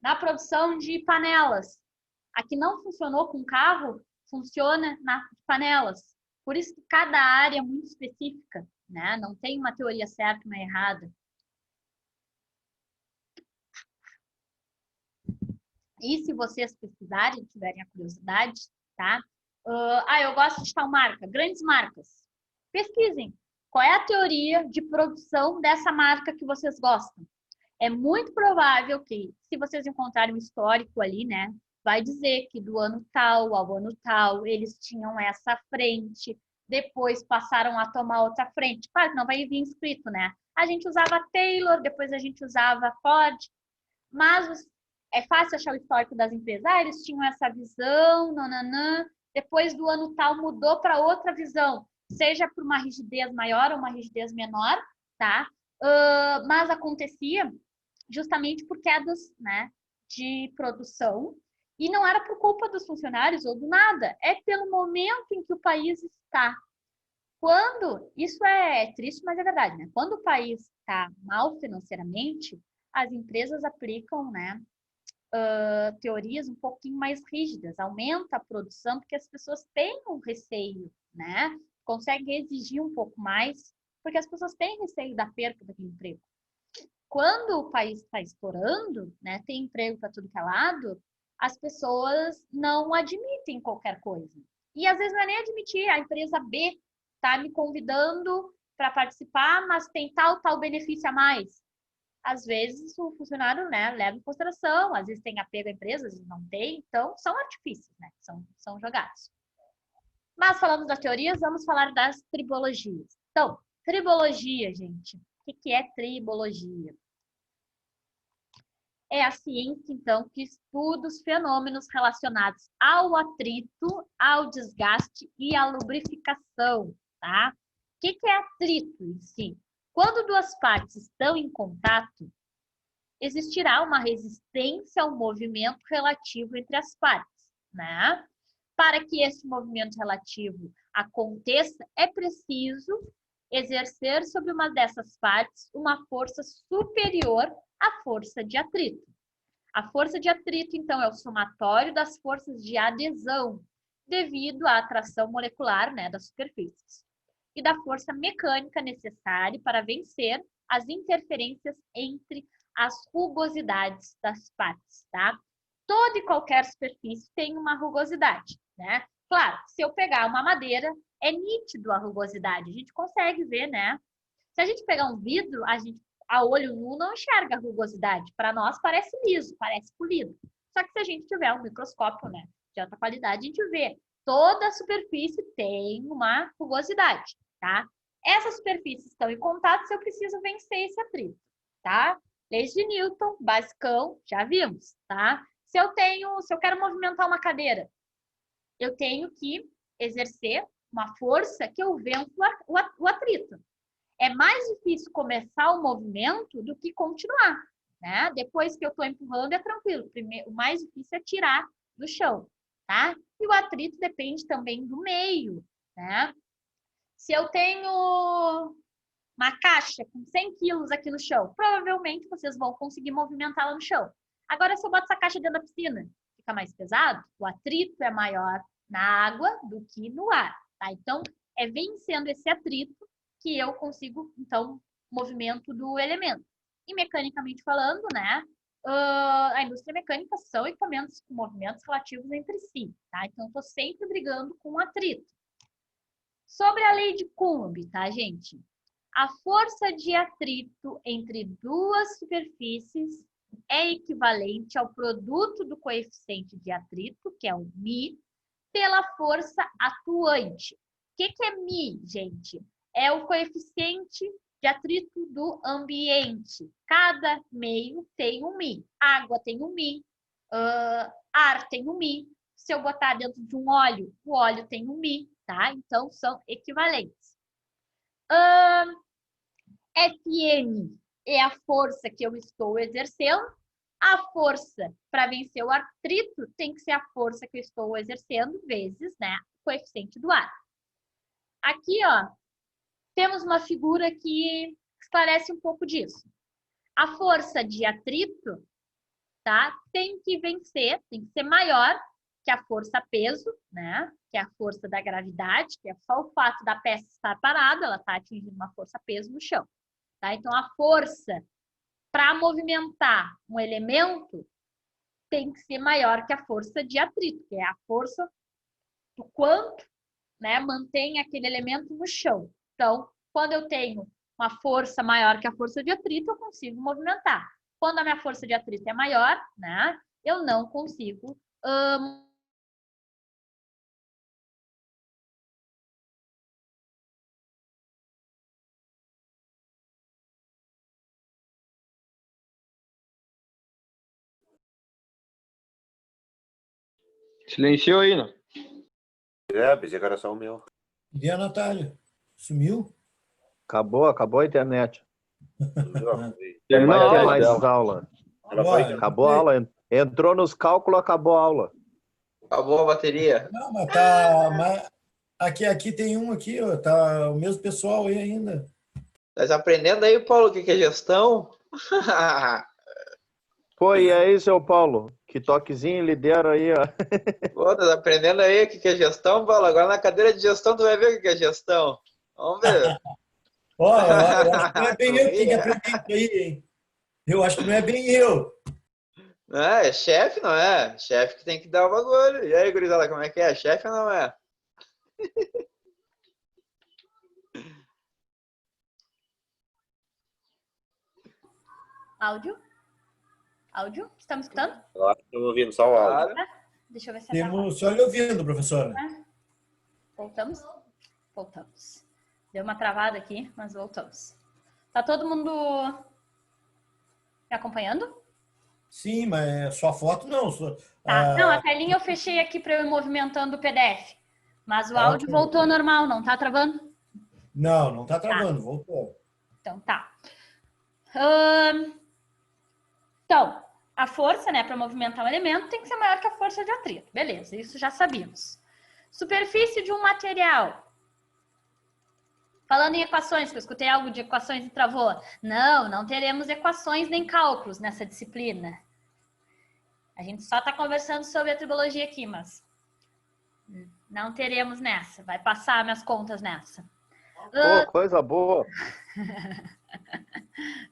Na produção de panelas. A que não funcionou com carro, funciona nas panelas. Por isso que cada área é muito específica, né? Não tem uma teoria certa e uma errada. E se vocês pesquisarem, tiverem a curiosidade, tá? Eu gosto de tal marca, grandes marcas. Pesquisem. Qual é a teoria de produção dessa marca que vocês gostam? É muito provável que, se vocês encontrarem um histórico ali, né, vai dizer que do ano tal ao ano tal, eles tinham essa frente, depois passaram a tomar outra frente. Claro que não vai vir escrito, né? A gente usava Taylor, depois a gente usava Ford, mas é fácil achar o histórico das empresas. Ah, eles tinham essa visão, nananã, depois do ano tal mudou para outra visão, seja por uma rigidez maior ou uma rigidez menor, tá? Mas acontecia justamente por quedas, né, de produção, e não era por culpa dos funcionários ou do nada, é pelo momento em que o país está. Quando, isso é triste, mas é verdade, né? Quando o país está mal financeiramente, as empresas aplicam, né, teorias um pouquinho mais rígidas, aumenta a produção, porque as pessoas têm um receio, né? Conseguem exigir um pouco mais, porque as pessoas têm receio da perda daquele emprego. Quando o país está estourando, né, tem emprego para tudo que é lado, as pessoas não admitem qualquer coisa. E às vezes não é nem admitir, a empresa B está me convidando para participar, mas tem tal benefício a mais. Às vezes o funcionário, né, leva em consideração, às vezes tem apego à empresa, às vezes não tem, então são artifícios, né, são jogados. Mas falando das teorias, vamos falar das tribologias. Então, tribologia, gente, o que é tribologia? É a ciência, então, que estuda os fenômenos relacionados ao atrito, ao desgaste e à lubrificação, tá? O que é atrito em si? Quando duas partes estão em contato, existirá uma resistência ao movimento relativo entre as partes, né? Para que esse movimento relativo aconteça, é preciso exercer sobre uma dessas partes uma força superior à força de atrito. A força de atrito, então, é o somatório das forças de adesão, devido à atração molecular, né, das superfícies, e da força mecânica necessária para vencer as interferências entre as rugosidades das partes, tá? Toda e qualquer superfície tem uma rugosidade, né? Claro, se eu pegar uma madeira, é nítido a rugosidade, a gente consegue ver, né? Se a gente pegar um vidro, a gente a olho nu não enxerga a rugosidade. Para nós parece liso, parece polido. Só que se a gente tiver um microscópio, né, de alta qualidade, a gente vê toda a superfície tem uma rugosidade, tá? Essas superfícies estão em contato se eu preciso vencer esse atrito, tá? Leis de Newton, basicão, já vimos, tá? Se eu quero movimentar uma cadeira, eu tenho que exercer uma força que eu venço o atrito. É mais difícil começar o movimento do que continuar, né? Depois que eu estou empurrando é tranquilo. Primeiro, o mais difícil é tirar do chão, tá? E o atrito depende também do meio, né? Se eu tenho uma caixa com 100 quilos aqui no chão, provavelmente vocês vão conseguir movimentá-la no chão. Agora, se eu boto essa caixa dentro da piscina, fica mais pesado, o atrito é maior na água do que no ar, tá? Então, é vencendo esse atrito que eu consigo, então, movimento do elemento. E mecanicamente falando, né, a indústria mecânica são equipamentos com movimentos relativos entre si, tá? Então, estou sempre brigando com o atrito. Sobre a lei de Coulomb, tá, gente? A força de atrito entre duas superfícies é equivalente ao produto do coeficiente de atrito, que é o μ, pela força atuante. que é Mi, gente? É o coeficiente de atrito do ambiente. Cada meio tem um Mi. Água tem um Mi, ar tem um Mi. Se eu botar dentro de um óleo, o óleo tem um Mi, tá? Então, são equivalentes. Fn é a força que eu estou exercendo. A força para vencer o atrito tem que ser a força que eu estou exercendo vezes, né, o coeficiente do ar. Aqui, ó, temos uma figura que esclarece um pouco disso. A força de atrito, tá, tem que vencer, tem que ser maior que a força peso, né, que é a força da gravidade, que é só o fato da peça estar parada, ela está atingindo uma força peso no chão. Tá? Então, a força para movimentar um elemento tem que ser maior que a força de atrito, que é a força do quanto, né, mantém aquele elemento no chão. Então, quando eu tenho uma força maior que a força de atrito, eu consigo movimentar. Quando a minha força de atrito é maior, né, eu não consigo Silenciou aí, não? Pensei que era só o meu. E a Natália? Sumiu? Acabou a internet. Terminou Vai a ter aula mais dela. aula. Ela foi, Olha, Acabou a aula. Entrou nos cálculos, acabou a aula. Acabou a bateria. Não, mas tá. Mas aqui tem um aqui, ó, tá o mesmo pessoal aí ainda. Tá aprendendo aí, Paulo, o que é gestão? Pô, e aí, seu Paulo? Que toquezinho lidera aí, ó. Pô, tá aprendendo aí o que é gestão, Paulo? Agora na cadeira de gestão tu vai ver o que é gestão. Vamos ver. Ó, eu acho que não é bem eu que tenho que aprender isso aí, hein? Eu acho que não é bem eu. Não é chefe, não é? Chefe que tem que dar o bagulho. E aí, gurizada, como é que é? Chefe ou não é? áudio. Áudio? Estamos escutando? Eu acho que estou ouvindo só o áudio. Claro. Deixa eu ver se é Temos só lhe ouvindo, professora. Voltamos? Voltamos. Deu uma travada aqui, mas voltamos. Tá todo mundo me acompanhando? Sim, mas só foto não. Tá. Não, a telinha eu fechei aqui para eu ir movimentando o PDF. Mas o áudio ok. voltou normal, não tá travando? Não tá travando, voltou. Então tá. Então, a força, né, para movimentar um elemento tem que ser maior que a força de atrito. Beleza, isso já sabíamos. Superfície de um material. Falando em equações, que eu escutei algo de equações e travou. Não teremos equações nem cálculos nessa disciplina. A gente só está conversando sobre a tribologia aqui, mas não teremos nessa. Vai passar minhas contas nessa. Pô, coisa boa.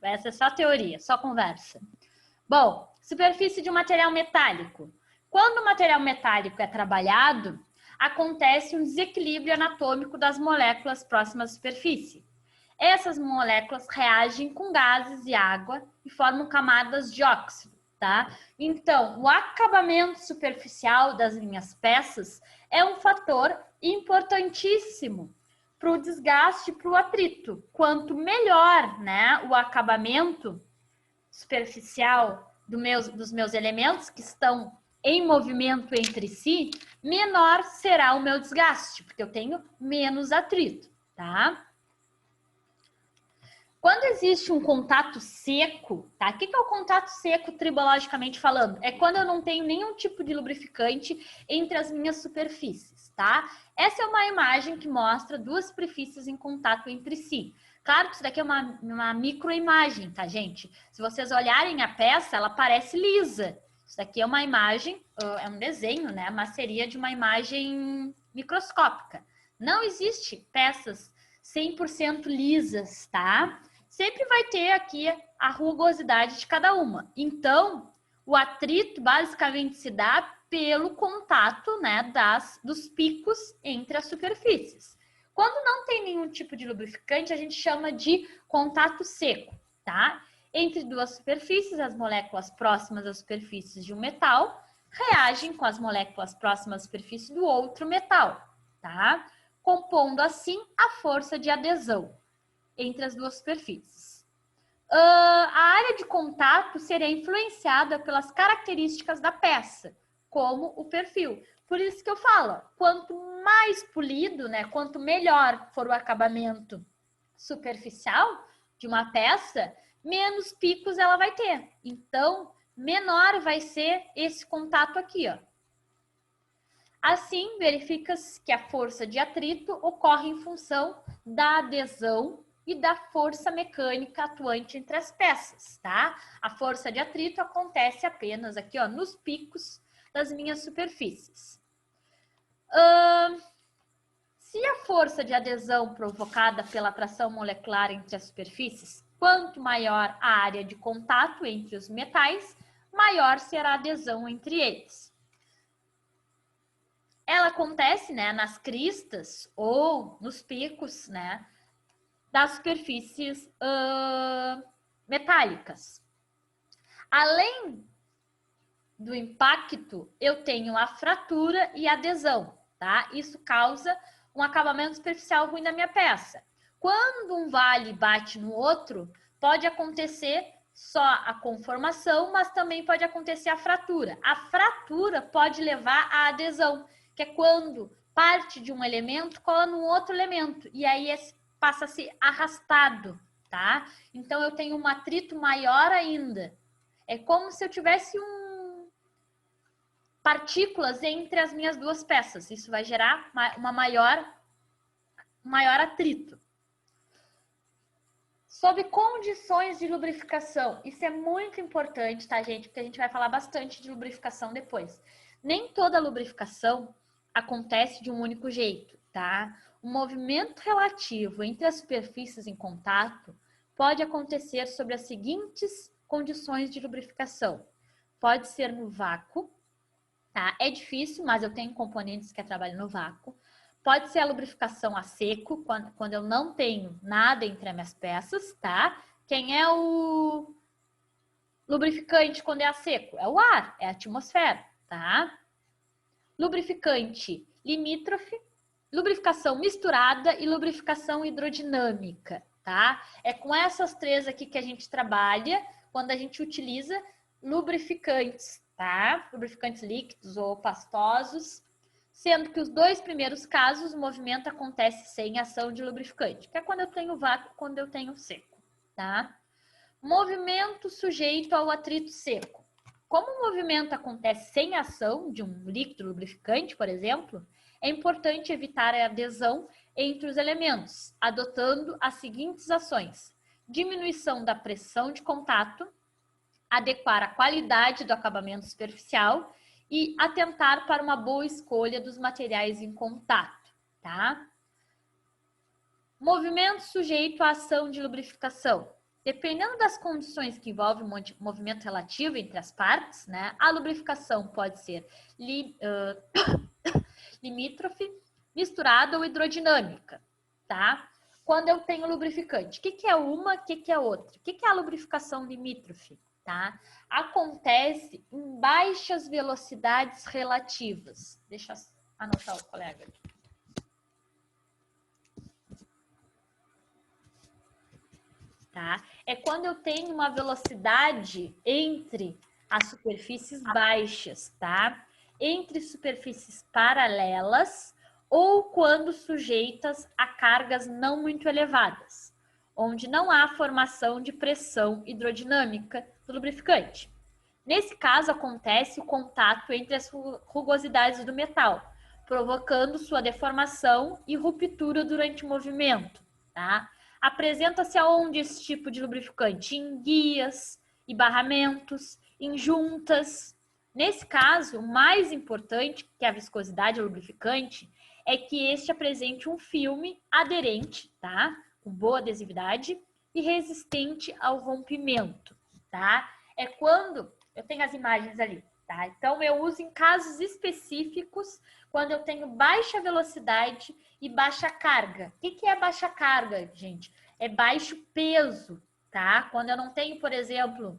Vai ser só teoria, só conversa. Bom, superfície de um material metálico. Quando o material metálico é trabalhado, acontece um desequilíbrio anatômico das moléculas próximas à superfície. Essas moléculas reagem com gases e água e formam camadas de óxido, tá? Então, o acabamento superficial das minhas peças é um fator importantíssimo para o desgaste, para o atrito. Quanto melhor, né, o acabamento superficial dos meus elementos que estão em movimento entre si, menor será o meu desgaste, porque eu tenho menos atrito, tá? Quando existe um contato seco, tá? O que é o contato seco tribologicamente falando? É quando eu não tenho nenhum tipo de lubrificante entre as minhas superfícies, tá? Essa é uma imagem que mostra duas superfícies em contato entre si. Claro que isso daqui é uma microimagem, tá, gente? Se vocês olharem a peça, ela parece lisa. Isso daqui é uma imagem, é um desenho, né? Mas seria de uma imagem microscópica. Não existe peças 100% lisas, tá? Sempre vai ter aqui a rugosidade de cada uma. Então, o atrito basicamente se dá pelo contato, né, dos picos entre as superfícies. Quando não tem nenhum tipo de lubrificante, a gente chama de contato seco, tá? Entre duas superfícies, as moléculas próximas às superfícies de um metal reagem com as moléculas próximas à superfície do outro metal, tá? compondo assim a força de adesão entre as duas superfícies. A área de contato será influenciada pelas características da peça, como o perfil. Por isso que eu falo, quanto mais polido, né, quanto melhor for o acabamento superficial de uma peça, menos picos ela vai ter. Então, menor vai ser esse contato aqui, ó. Assim, verifica-se que a força de atrito ocorre em função da adesão e da força mecânica atuante entre as peças, tá? A força de atrito acontece apenas aqui, ó, nos picos das minhas superfícies. Se a força de adesão provocada pela atração molecular entre as superfícies, quanto maior a área de contato entre os metais, maior será a adesão entre eles. Ela acontece, né, nas cristas ou nos picos, né, das superfícies metálicas. Além do impacto, eu tenho a fratura e a adesão, tá? Isso causa um acabamento superficial ruim na minha peça. Quando um vale bate no outro, pode acontecer só a conformação, mas também pode acontecer a fratura. A fratura pode levar à adesão, que é quando parte de um elemento cola no outro elemento, e aí passa a ser arrastado, tá? Então, eu tenho um atrito maior ainda. É como se eu tivesse partículas entre as minhas duas peças. Isso vai gerar um maior atrito. Sob condições de lubrificação. Isso é muito importante, tá, gente? Porque a gente vai falar bastante de lubrificação depois. Nem toda lubrificação acontece de um único jeito, tá? O movimento relativo entre as superfícies em contato pode acontecer sobre as seguintes condições de lubrificação. Pode ser no vácuo, tá? É difícil, mas eu tenho componentes que trabalham no vácuo. Pode ser a lubrificação a seco, quando eu não tenho nada entre as minhas peças, tá? Quem é o lubrificante quando é a seco? É o ar, é a atmosfera, tá? Lubrificante limítrofe, lubrificação misturada e lubrificação hidrodinâmica, tá? É com essas três aqui que a gente trabalha quando a gente utiliza lubrificantes, tá? Lubrificantes líquidos ou pastosos, sendo que os dois primeiros casos o movimento acontece sem ação de lubrificante, que é quando eu tenho vácuo, quando eu tenho seco, tá? Movimento sujeito ao atrito seco. Como o movimento acontece sem ação de um líquido lubrificante, por exemplo, é importante evitar a adesão entre os elementos, adotando as seguintes ações: diminuição da pressão de contato, adequar a qualidade do acabamento superficial e atentar para uma boa escolha dos materiais em contato, tá? Movimento sujeito à ação de lubrificação. Dependendo das condições que envolvem o movimento relativo entre as partes, né, a lubrificação pode ser limítrofe, misturada ou hidrodinâmica, tá? Quando eu tenho lubrificante, o que é uma, o que é outra? O que é a lubrificação limítrofe, tá? Acontece em baixas velocidades relativas. Deixa eu anotar o colega aqui. Tá? É quando eu tenho uma velocidade entre as superfícies baixas, tá? Entre superfícies paralelas ou quando sujeitas a cargas não muito elevadas, onde não há formação de pressão hidrodinâmica do lubrificante. Nesse caso, acontece o contato entre as rugosidades do metal, provocando sua deformação e ruptura durante o movimento, tá? Apresenta-se aonde esse tipo de lubrificante? Em guias, em barramentos, em juntas. Nesse caso, o mais importante, que é a viscosidade do lubrificante, é que este apresente um filme aderente, tá? Com boa adesividade e resistente ao rompimento, tá? É quando eu tenho as imagens ali, tá? Então, eu uso em casos específicos, quando eu tenho baixa velocidade e baixa carga. O que é baixa carga, gente? É baixo peso, tá? Quando eu não tenho, por exemplo,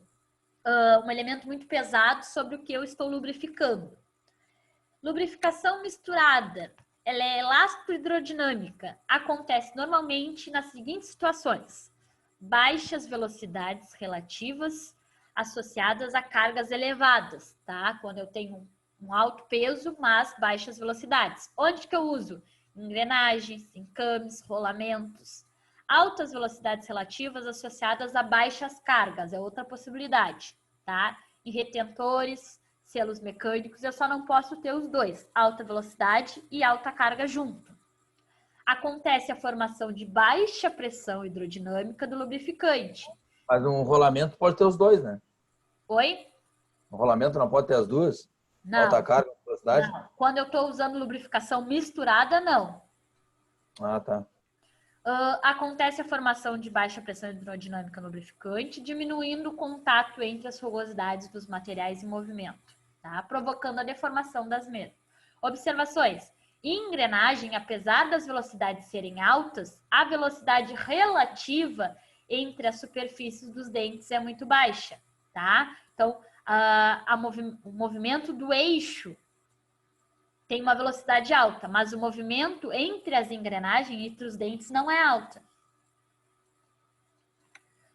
um elemento muito pesado sobre o que eu estou lubrificando. Lubrificação misturada. ela é elástico-hidrodinâmica. Acontece normalmente nas seguintes situações: baixas velocidades relativas associadas a cargas elevadas, tá? Quando eu tenho um alto peso, mas baixas velocidades. Onde que eu uso? Engrenagens, encames, rolamentos. Altas velocidades relativas associadas a baixas cargas, é outra possibilidade, tá? Em retentores, selos mecânicos, eu só não posso ter os dois, alta velocidade e alta carga junto. Acontece a formação de baixa pressão hidrodinâmica do lubrificante. Mas um rolamento pode ter os dois, né? Oi? Um rolamento não pode ter as duas? Não. Alta carga e velocidade? Não. Quando eu estou usando lubrificação misturada, não. Ah, tá. Acontece a formação de baixa pressão hidrodinâmica no lubrificante, diminuindo o contato entre as rugosidades dos materiais em movimento, tá? Provocando a deformação das mesmas. Observações. Em engrenagem, apesar das velocidades serem altas, a velocidade relativa entre as superfícies dos dentes é muito baixa, tá? Então, o movimento do eixo tem uma velocidade alta, mas o movimento entre as engrenagens, entre os dentes, não é alta.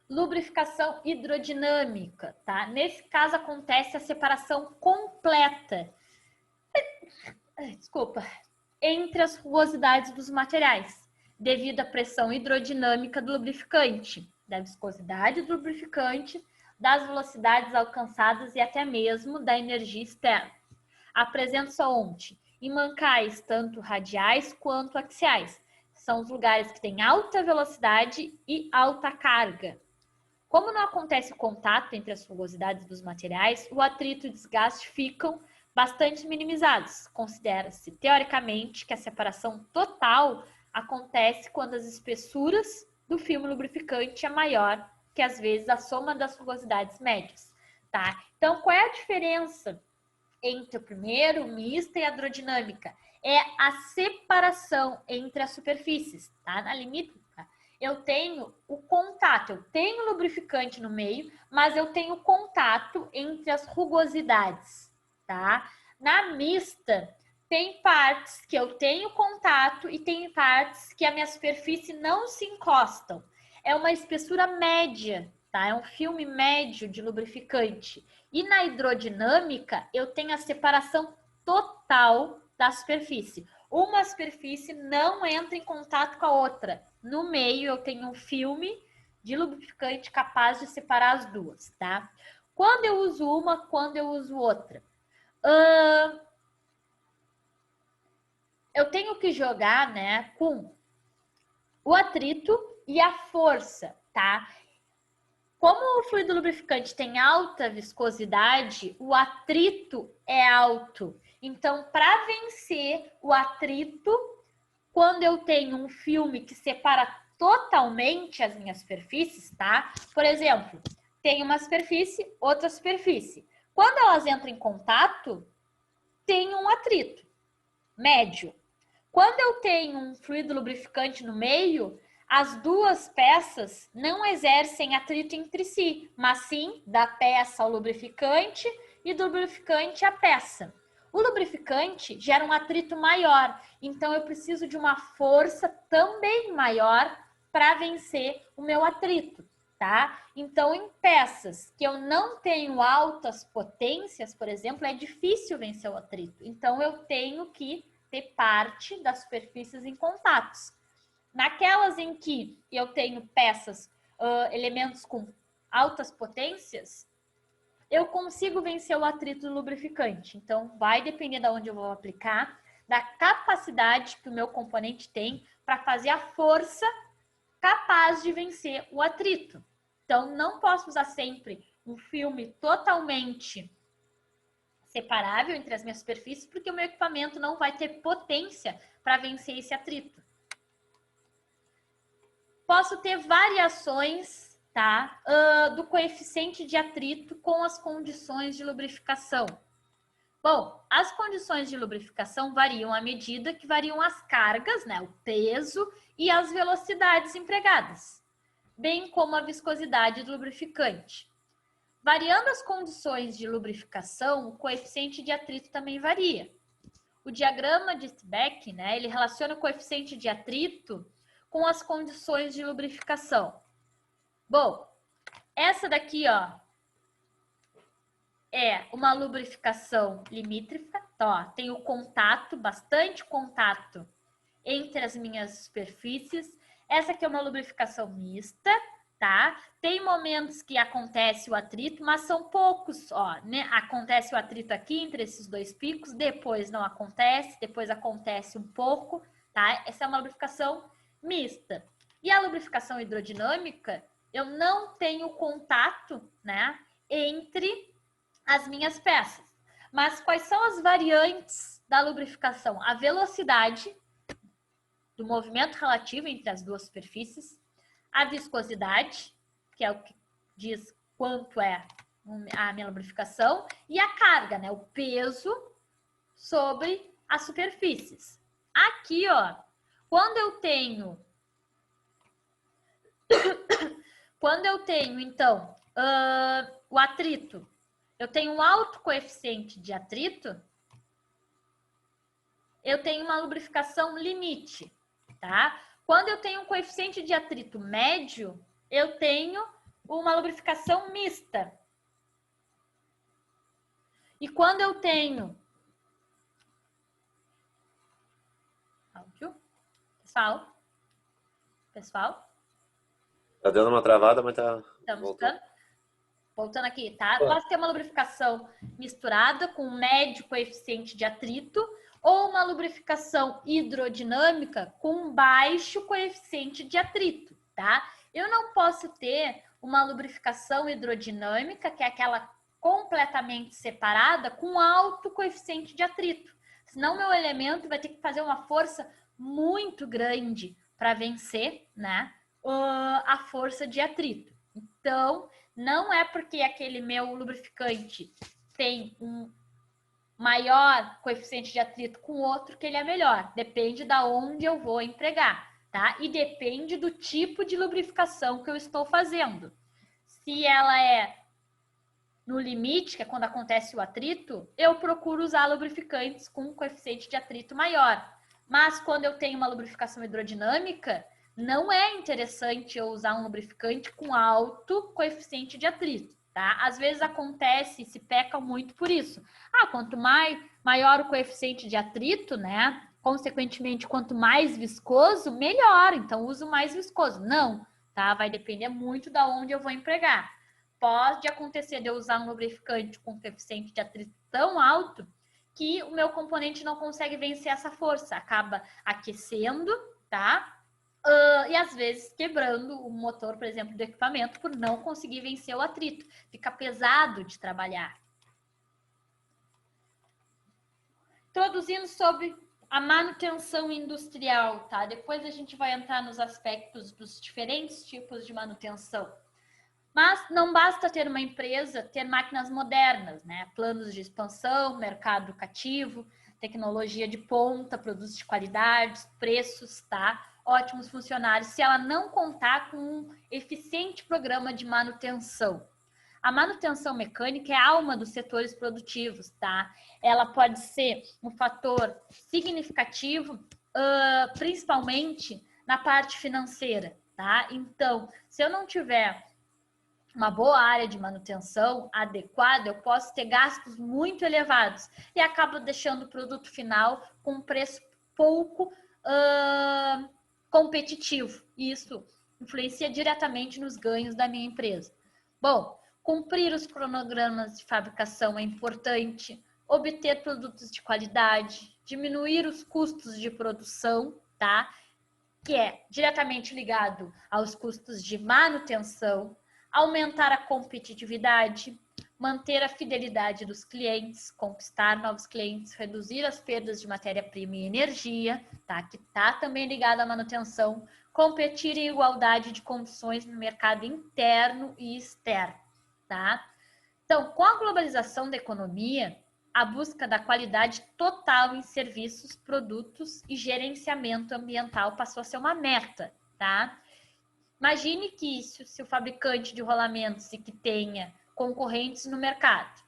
Lubrificação hidrodinâmica, tá? Nesse caso, acontece a separação completa, entre as rugosidades dos materiais, devido à pressão hidrodinâmica do lubrificante, da viscosidade do lubrificante, das velocidades alcançadas e até mesmo da energia externa. Apresenta-se onde? Em mancais, tanto radiais quanto axiais. São os lugares que têm alta velocidade e alta carga. Como não acontece contato entre as rugosidades dos materiais, o atrito e o desgaste ficam bastante minimizados. Considera-se, teoricamente, que a separação total acontece quando as espessuras do filme lubrificante é maior que, às vezes, a soma das rugosidades médias, tá? Então, qual é a diferença entre o primeiro, mista e a hidrodinâmica? É a separação entre as superfícies, tá? Na limítroca, eu tenho o contato, eu tenho lubrificante no meio, mas eu tenho contato entre as rugosidades, tá? Na mista, tem partes que eu tenho contato e tem partes que a minha superfície não se encostam. É uma espessura média, tá? É um filme médio de lubrificante. E na hidrodinâmica, eu tenho a separação total da superfície. Uma superfície não entra em contato com a outra. No meio, eu tenho um filme de lubrificante capaz de separar as duas, tá? Quando eu uso uma, quando eu uso outra? Eu tenho que jogar, né, com o atrito e a força, tá? Como o fluido lubrificante tem alta viscosidade, o atrito é alto. Então, para vencer o atrito, quando eu tenho um filme que separa totalmente as minhas superfícies, tá? Por exemplo, tem uma superfície, outra superfície. Quando elas entram em contato, tem um atrito médio. Quando eu tenho um fluido lubrificante no meio, as duas peças não exercem atrito entre si, mas sim da peça ao lubrificante e do lubrificante à peça. O lubrificante gera um atrito maior, então eu preciso de uma força também maior para vencer o meu atrito, tá? Então, em peças que eu não tenho altas potências, por exemplo, é difícil vencer o atrito. Então, eu tenho que ter parte das superfícies em contatos. Naquelas em que eu tenho peças, elementos com altas potências, eu consigo vencer o atrito do lubrificante. Então, vai depender de onde eu vou aplicar, da capacidade que o meu componente tem para fazer a força capaz de vencer o atrito. Então, não posso usar sempre um filme totalmente separável entre as minhas superfícies, porque o meu equipamento não vai ter potência para vencer esse atrito. Posso ter variações, tá, do coeficiente de atrito com as condições de lubrificação. Bom, as condições de lubrificação variam à medida que variam as cargas, né, o peso e as velocidades empregadas, bem como a viscosidade do lubrificante. Variando as condições de lubrificação, o coeficiente de atrito também varia. O diagrama de Stbeck, né, ele relaciona o coeficiente de atrito com as condições de lubrificação. Bom, essa daqui, ó, é uma lubrificação limítrofa. Então, ó, tem o contato, bastante contato entre as minhas superfícies. Essa aqui é uma lubrificação mista, tá? Tem momentos que acontece o atrito, mas são poucos, ó, né? Acontece o atrito aqui entre esses dois picos, depois não acontece, depois acontece um pouco, tá? Essa é uma lubrificação mista. E a lubrificação hidrodinâmica, eu não tenho contato, né, entre as minhas peças. Mas quais são as variantes da lubrificação? A velocidade do movimento relativo entre as duas superfícies, a viscosidade, que é o que diz quanto é a minha lubrificação, e a carga, né, o peso sobre as superfícies. Aqui, ó, quando eu tenho então, o atrito, eu tenho um alto coeficiente de atrito, eu tenho uma lubrificação limite, tá? Quando eu tenho um coeficiente de atrito médio, eu tenho uma lubrificação mista. E quando eu tenho... Áudio? Pessoal? Tá dando uma travada, mas tá... Estamos voltando aqui, tá? Posso ter uma lubrificação misturada com um médio coeficiente de atrito ou uma lubrificação hidrodinâmica com um baixo coeficiente de atrito, tá? Eu não posso ter uma lubrificação hidrodinâmica, que é aquela completamente separada, com alto coeficiente de atrito. Senão meu elemento vai ter que fazer uma força muito grande para vencer, né, a força de atrito. Então, não é porque aquele meu lubrificante tem um maior coeficiente de atrito com o outro que ele é melhor. Depende da onde eu vou empregar, tá? E depende do tipo de lubrificação que eu estou fazendo. Se ela é no limite, que é quando acontece o atrito, eu procuro usar lubrificantes com um coeficiente de atrito maior. Mas quando eu tenho uma lubrificação hidrodinâmica, não é interessante eu usar um lubrificante com alto coeficiente de atrito, tá? Às vezes acontece, se peca muito por isso. Quanto maior o coeficiente de atrito, né? Consequentemente, quanto mais viscoso, melhor. Então, uso mais viscoso. Não, tá? Vai depender muito da onde eu vou empregar. Pode acontecer de eu usar um lubrificante com coeficiente de atrito tão alto que o meu componente não consegue vencer essa força. Acaba aquecendo, tá? E às vezes quebrando o motor, por exemplo, do equipamento por não conseguir vencer o atrito. Fica pesado de trabalhar. Introduzindo sobre a manutenção industrial, tá? Depois a gente vai entrar nos aspectos dos diferentes tipos de manutenção. Mas não basta ter uma empresa, ter máquinas modernas, né? Planos de expansão, mercado cativo, tecnologia de ponta, produtos de qualidade, preços, tá? Ótimos funcionários, se ela não contar com um eficiente programa de manutenção. A manutenção mecânica é a alma dos setores produtivos, tá? Ela pode ser um fator significativo, principalmente na parte financeira, tá? Então, se eu não tiver uma boa área de manutenção adequada, eu posso ter gastos muito elevados e acabo deixando o produto final com um preço pouco competitivo. Isso influencia diretamente nos ganhos da minha empresa. Bom, cumprir os cronogramas de fabricação é importante, obter produtos de qualidade, diminuir os custos de produção, tá? Que é diretamente ligado aos custos de manutenção, aumentar a competitividade, manter a fidelidade dos clientes, conquistar novos clientes, reduzir as perdas de matéria-prima e energia, tá? Que está também ligado à manutenção, competir em igualdade de condições no mercado interno e externo, tá? Então, com a globalização da economia, a busca da qualidade total em serviços, produtos e gerenciamento ambiental passou a ser uma meta, tá? Imagine que se o fabricante de rolamentos e que tenha concorrentes no mercado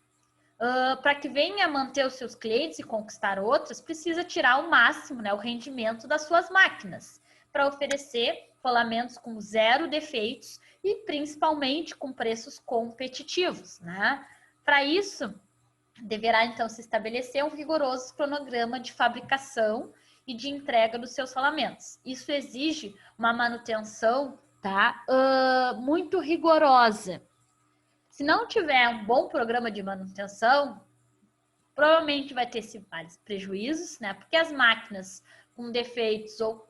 para que venha manter os seus clientes e conquistar outros, precisa tirar o máximo, né, o rendimento das suas máquinas, para oferecer rolamentos com 0 defeitos e principalmente com preços competitivos, né? Para isso, deverá então se estabelecer um rigoroso cronograma de fabricação e de entrega dos seus rolamentos. Isso exige uma manutenção, tá, muito rigorosa. Se não tiver um bom programa de manutenção, provavelmente vai ter vários prejuízos, né? Porque as máquinas com defeitos ou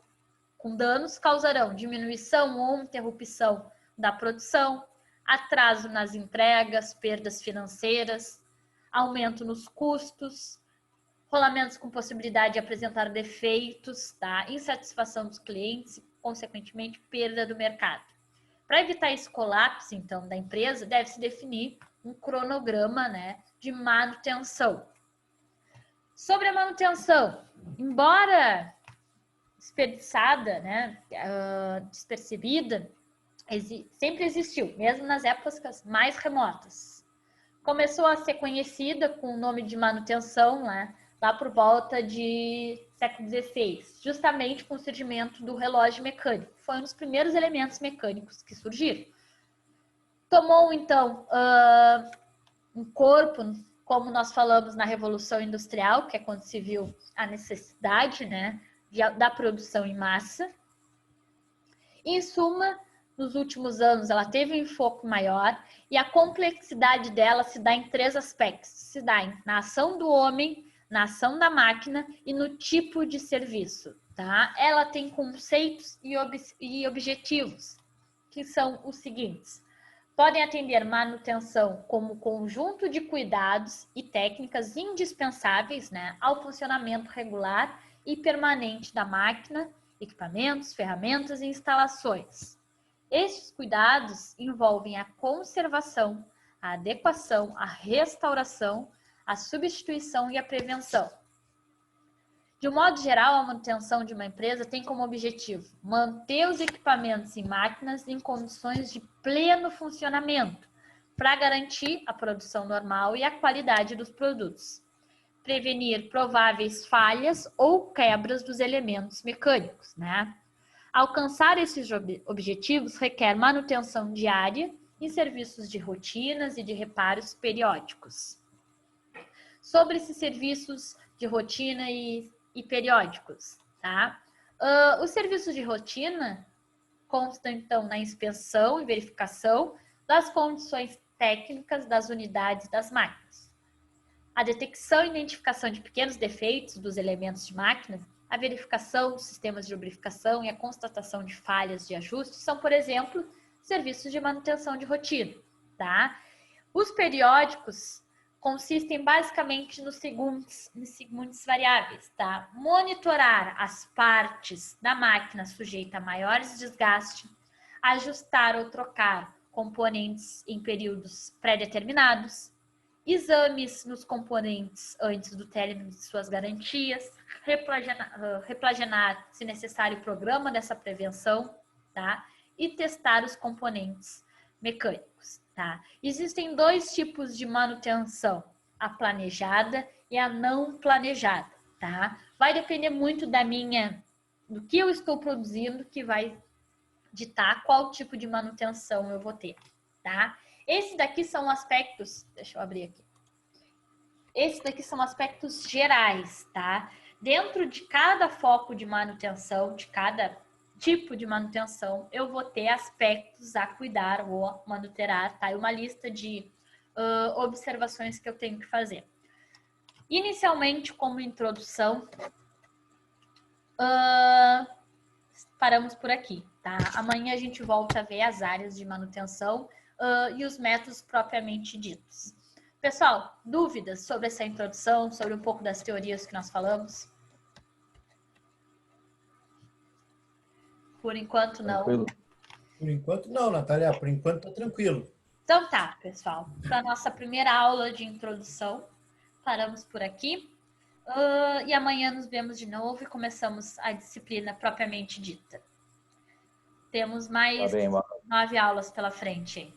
com danos causarão diminuição ou interrupção da produção, atraso nas entregas, perdas financeiras, aumento nos custos, rolamentos com possibilidade de apresentar defeitos, tá? Insatisfação dos clientes e, consequentemente, perda do mercado. Para evitar esse colapso, então, da empresa, deve-se definir um cronograma, né, de manutenção. Sobre a manutenção, embora desperdiçada, né, despercebida, sempre existiu, mesmo nas épocas mais remotas. Começou a ser conhecida com o nome de manutenção, né, lá por volta de século XVI, justamente com o surgimento do relógio mecânico. Foi um dos primeiros elementos mecânicos que surgiram. Tomou, então, um corpo, como nós falamos na Revolução Industrial, que é quando se viu a necessidade, né, da produção em massa. Em suma, nos últimos anos, ela teve um enfoque maior e a complexidade dela se dá em 3 aspectos. Se dá na ação do homem, na ação da máquina e no tipo de serviço, tá? Ela tem conceitos e objetivos, que são os seguintes. Podem atender manutenção como conjunto de cuidados e técnicas indispensáveis, né, ao funcionamento regular e permanente da máquina, equipamentos, ferramentas e instalações. Estes cuidados envolvem a conservação, a adequação, a restauração, a substituição e a prevenção. De um modo geral, a manutenção de uma empresa tem como objetivo manter os equipamentos e máquinas em condições de pleno funcionamento, para garantir a produção normal e a qualidade dos produtos. Prevenir prováveis falhas ou quebras dos elementos mecânicos, né? Alcançar esses objetivos requer manutenção diária e serviços de rotinas e de reparos periódicos. Sobre esses serviços de rotina e periódicos, tá? Os serviços de rotina constam, então, na inspeção e verificação das condições técnicas das unidades das máquinas. A detecção e identificação de pequenos defeitos dos elementos de máquina, a verificação dos sistemas de lubrificação e a constatação de falhas de ajuste são, por exemplo, serviços de manutenção de rotina, tá? Os periódicos consistem basicamente nos seguintes variáveis, tá? Monitorar as partes da máquina sujeita a maiores desgastes, ajustar ou trocar componentes em períodos pré-determinados, exames nos componentes antes do término de suas garantias, replagenar, se necessário, o programa dessa prevenção, tá? E testar os componentes mecânicos, tá? Existem 2 tipos de manutenção, a planejada e a não planejada, tá? Vai depender muito do que eu estou produzindo, que vai ditar qual tipo de manutenção eu vou ter, tá? Esses daqui são aspectos, deixa eu abrir aqui. Esses daqui são aspectos gerais, tá? Dentro de cada foco de manutenção, de cada tipo de manutenção, eu vou ter aspectos a cuidar ou a monitorar, tá? E uma lista de observações que eu tenho que fazer. Inicialmente, como introdução, paramos por aqui, tá? Amanhã a gente volta a ver as áreas de manutenção e os métodos propriamente ditos. Pessoal, dúvidas sobre essa introdução, sobre um pouco das teorias que nós falamos? Por enquanto, não. Tranquilo. Por enquanto não, Natália. Por enquanto tá tranquilo. Então tá, pessoal. Para a nossa primeira aula de introdução, paramos por aqui. E amanhã nos vemos de novo e começamos a disciplina propriamente dita. Temos mais 9 aulas pela frente.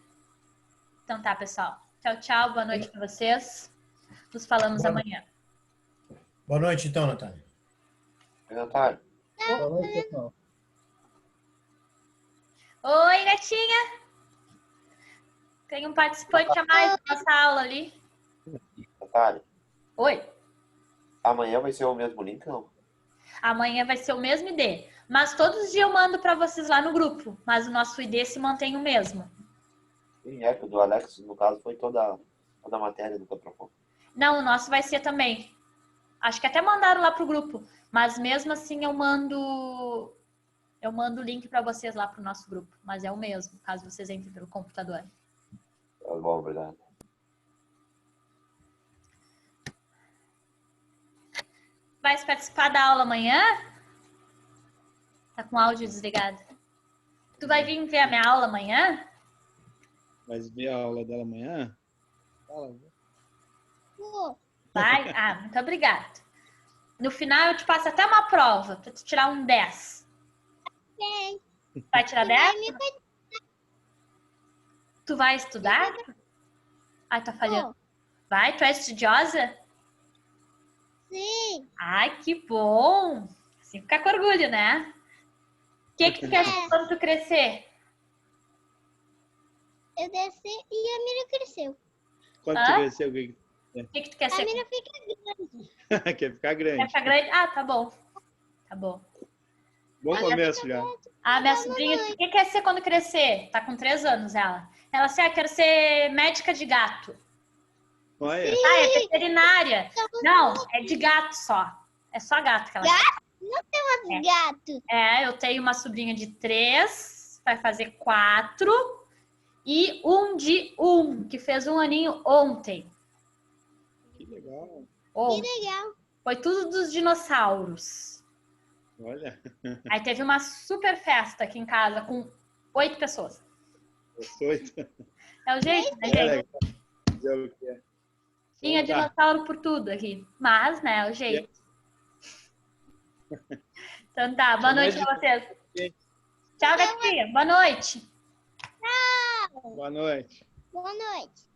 Então tá, pessoal. Tchau, tchau. Boa noite para vocês. Nos falamos amanhã. Boa noite, então, Natália. Natália. Boa noite, pessoal. Oi, gatinha! Tem um participante a mais na nossa aula ali. Natália. Oi. Amanhã vai ser o mesmo link, não? Amanhã vai ser o mesmo ID. Mas todos os dias eu mando para vocês lá no grupo. Mas o nosso ID se mantém o mesmo. Sim, é que o do Alex, no caso, foi toda a matéria do Contraponto. Não, o nosso vai ser também. Acho que até mandaram lá pro grupo. Mas mesmo assim eu mando o link para vocês lá pro nosso grupo. Mas é o mesmo, caso vocês entrem pelo computador. Tá bom, obrigado. Vai participar da aula amanhã? Tá com o áudio desligado. Tu vai vir ver a minha aula amanhã? Vai ver a aula dela amanhã? Fala. Vai? Ah, muito obrigada. No final eu te passo até uma prova para tu tirar um 10. Vai tirar 10? Tu vai estudar? Ai, tá falhando. Vai? Tu é estudiosa? Sim. Ai, que bom! Assim ficar com orgulho, né? O que tu quer ser quando tu crescer? Eu desci e a Mira cresceu. Quando Hã? tu crescer, o que O que tu quer A ser? Mira fica grande. que quer ficar Quer grande? ficar grande? Ah, tá bom. Tá bom. Bom começo já. Ah, minha sobrinha, o que quer ser quando crescer? Tá com 3 anos ela. Ela assim, quero ser médica de gato. Olha, Ah, é veterinária. Não, é de gato só. É só gato que ela quer. Os gatos. É, eu tenho uma sobrinha de 3, vai fazer 4. E um de 1, que fez 1 aninho ontem. que legal. Ontem. Que legal. Foi tudo dos dinossauros. Olha, Aí teve uma super festa aqui em casa com 8 pessoas. gostou? É o jeito, né, É gente? legal. Dizer o que é. Tinha Então tá. dinossauro por tudo aqui. Mas, né, é o jeito. Então tá, boa noite pra vocês. Tchau, gatinha. Boa noite. Boa noite. Boa noite.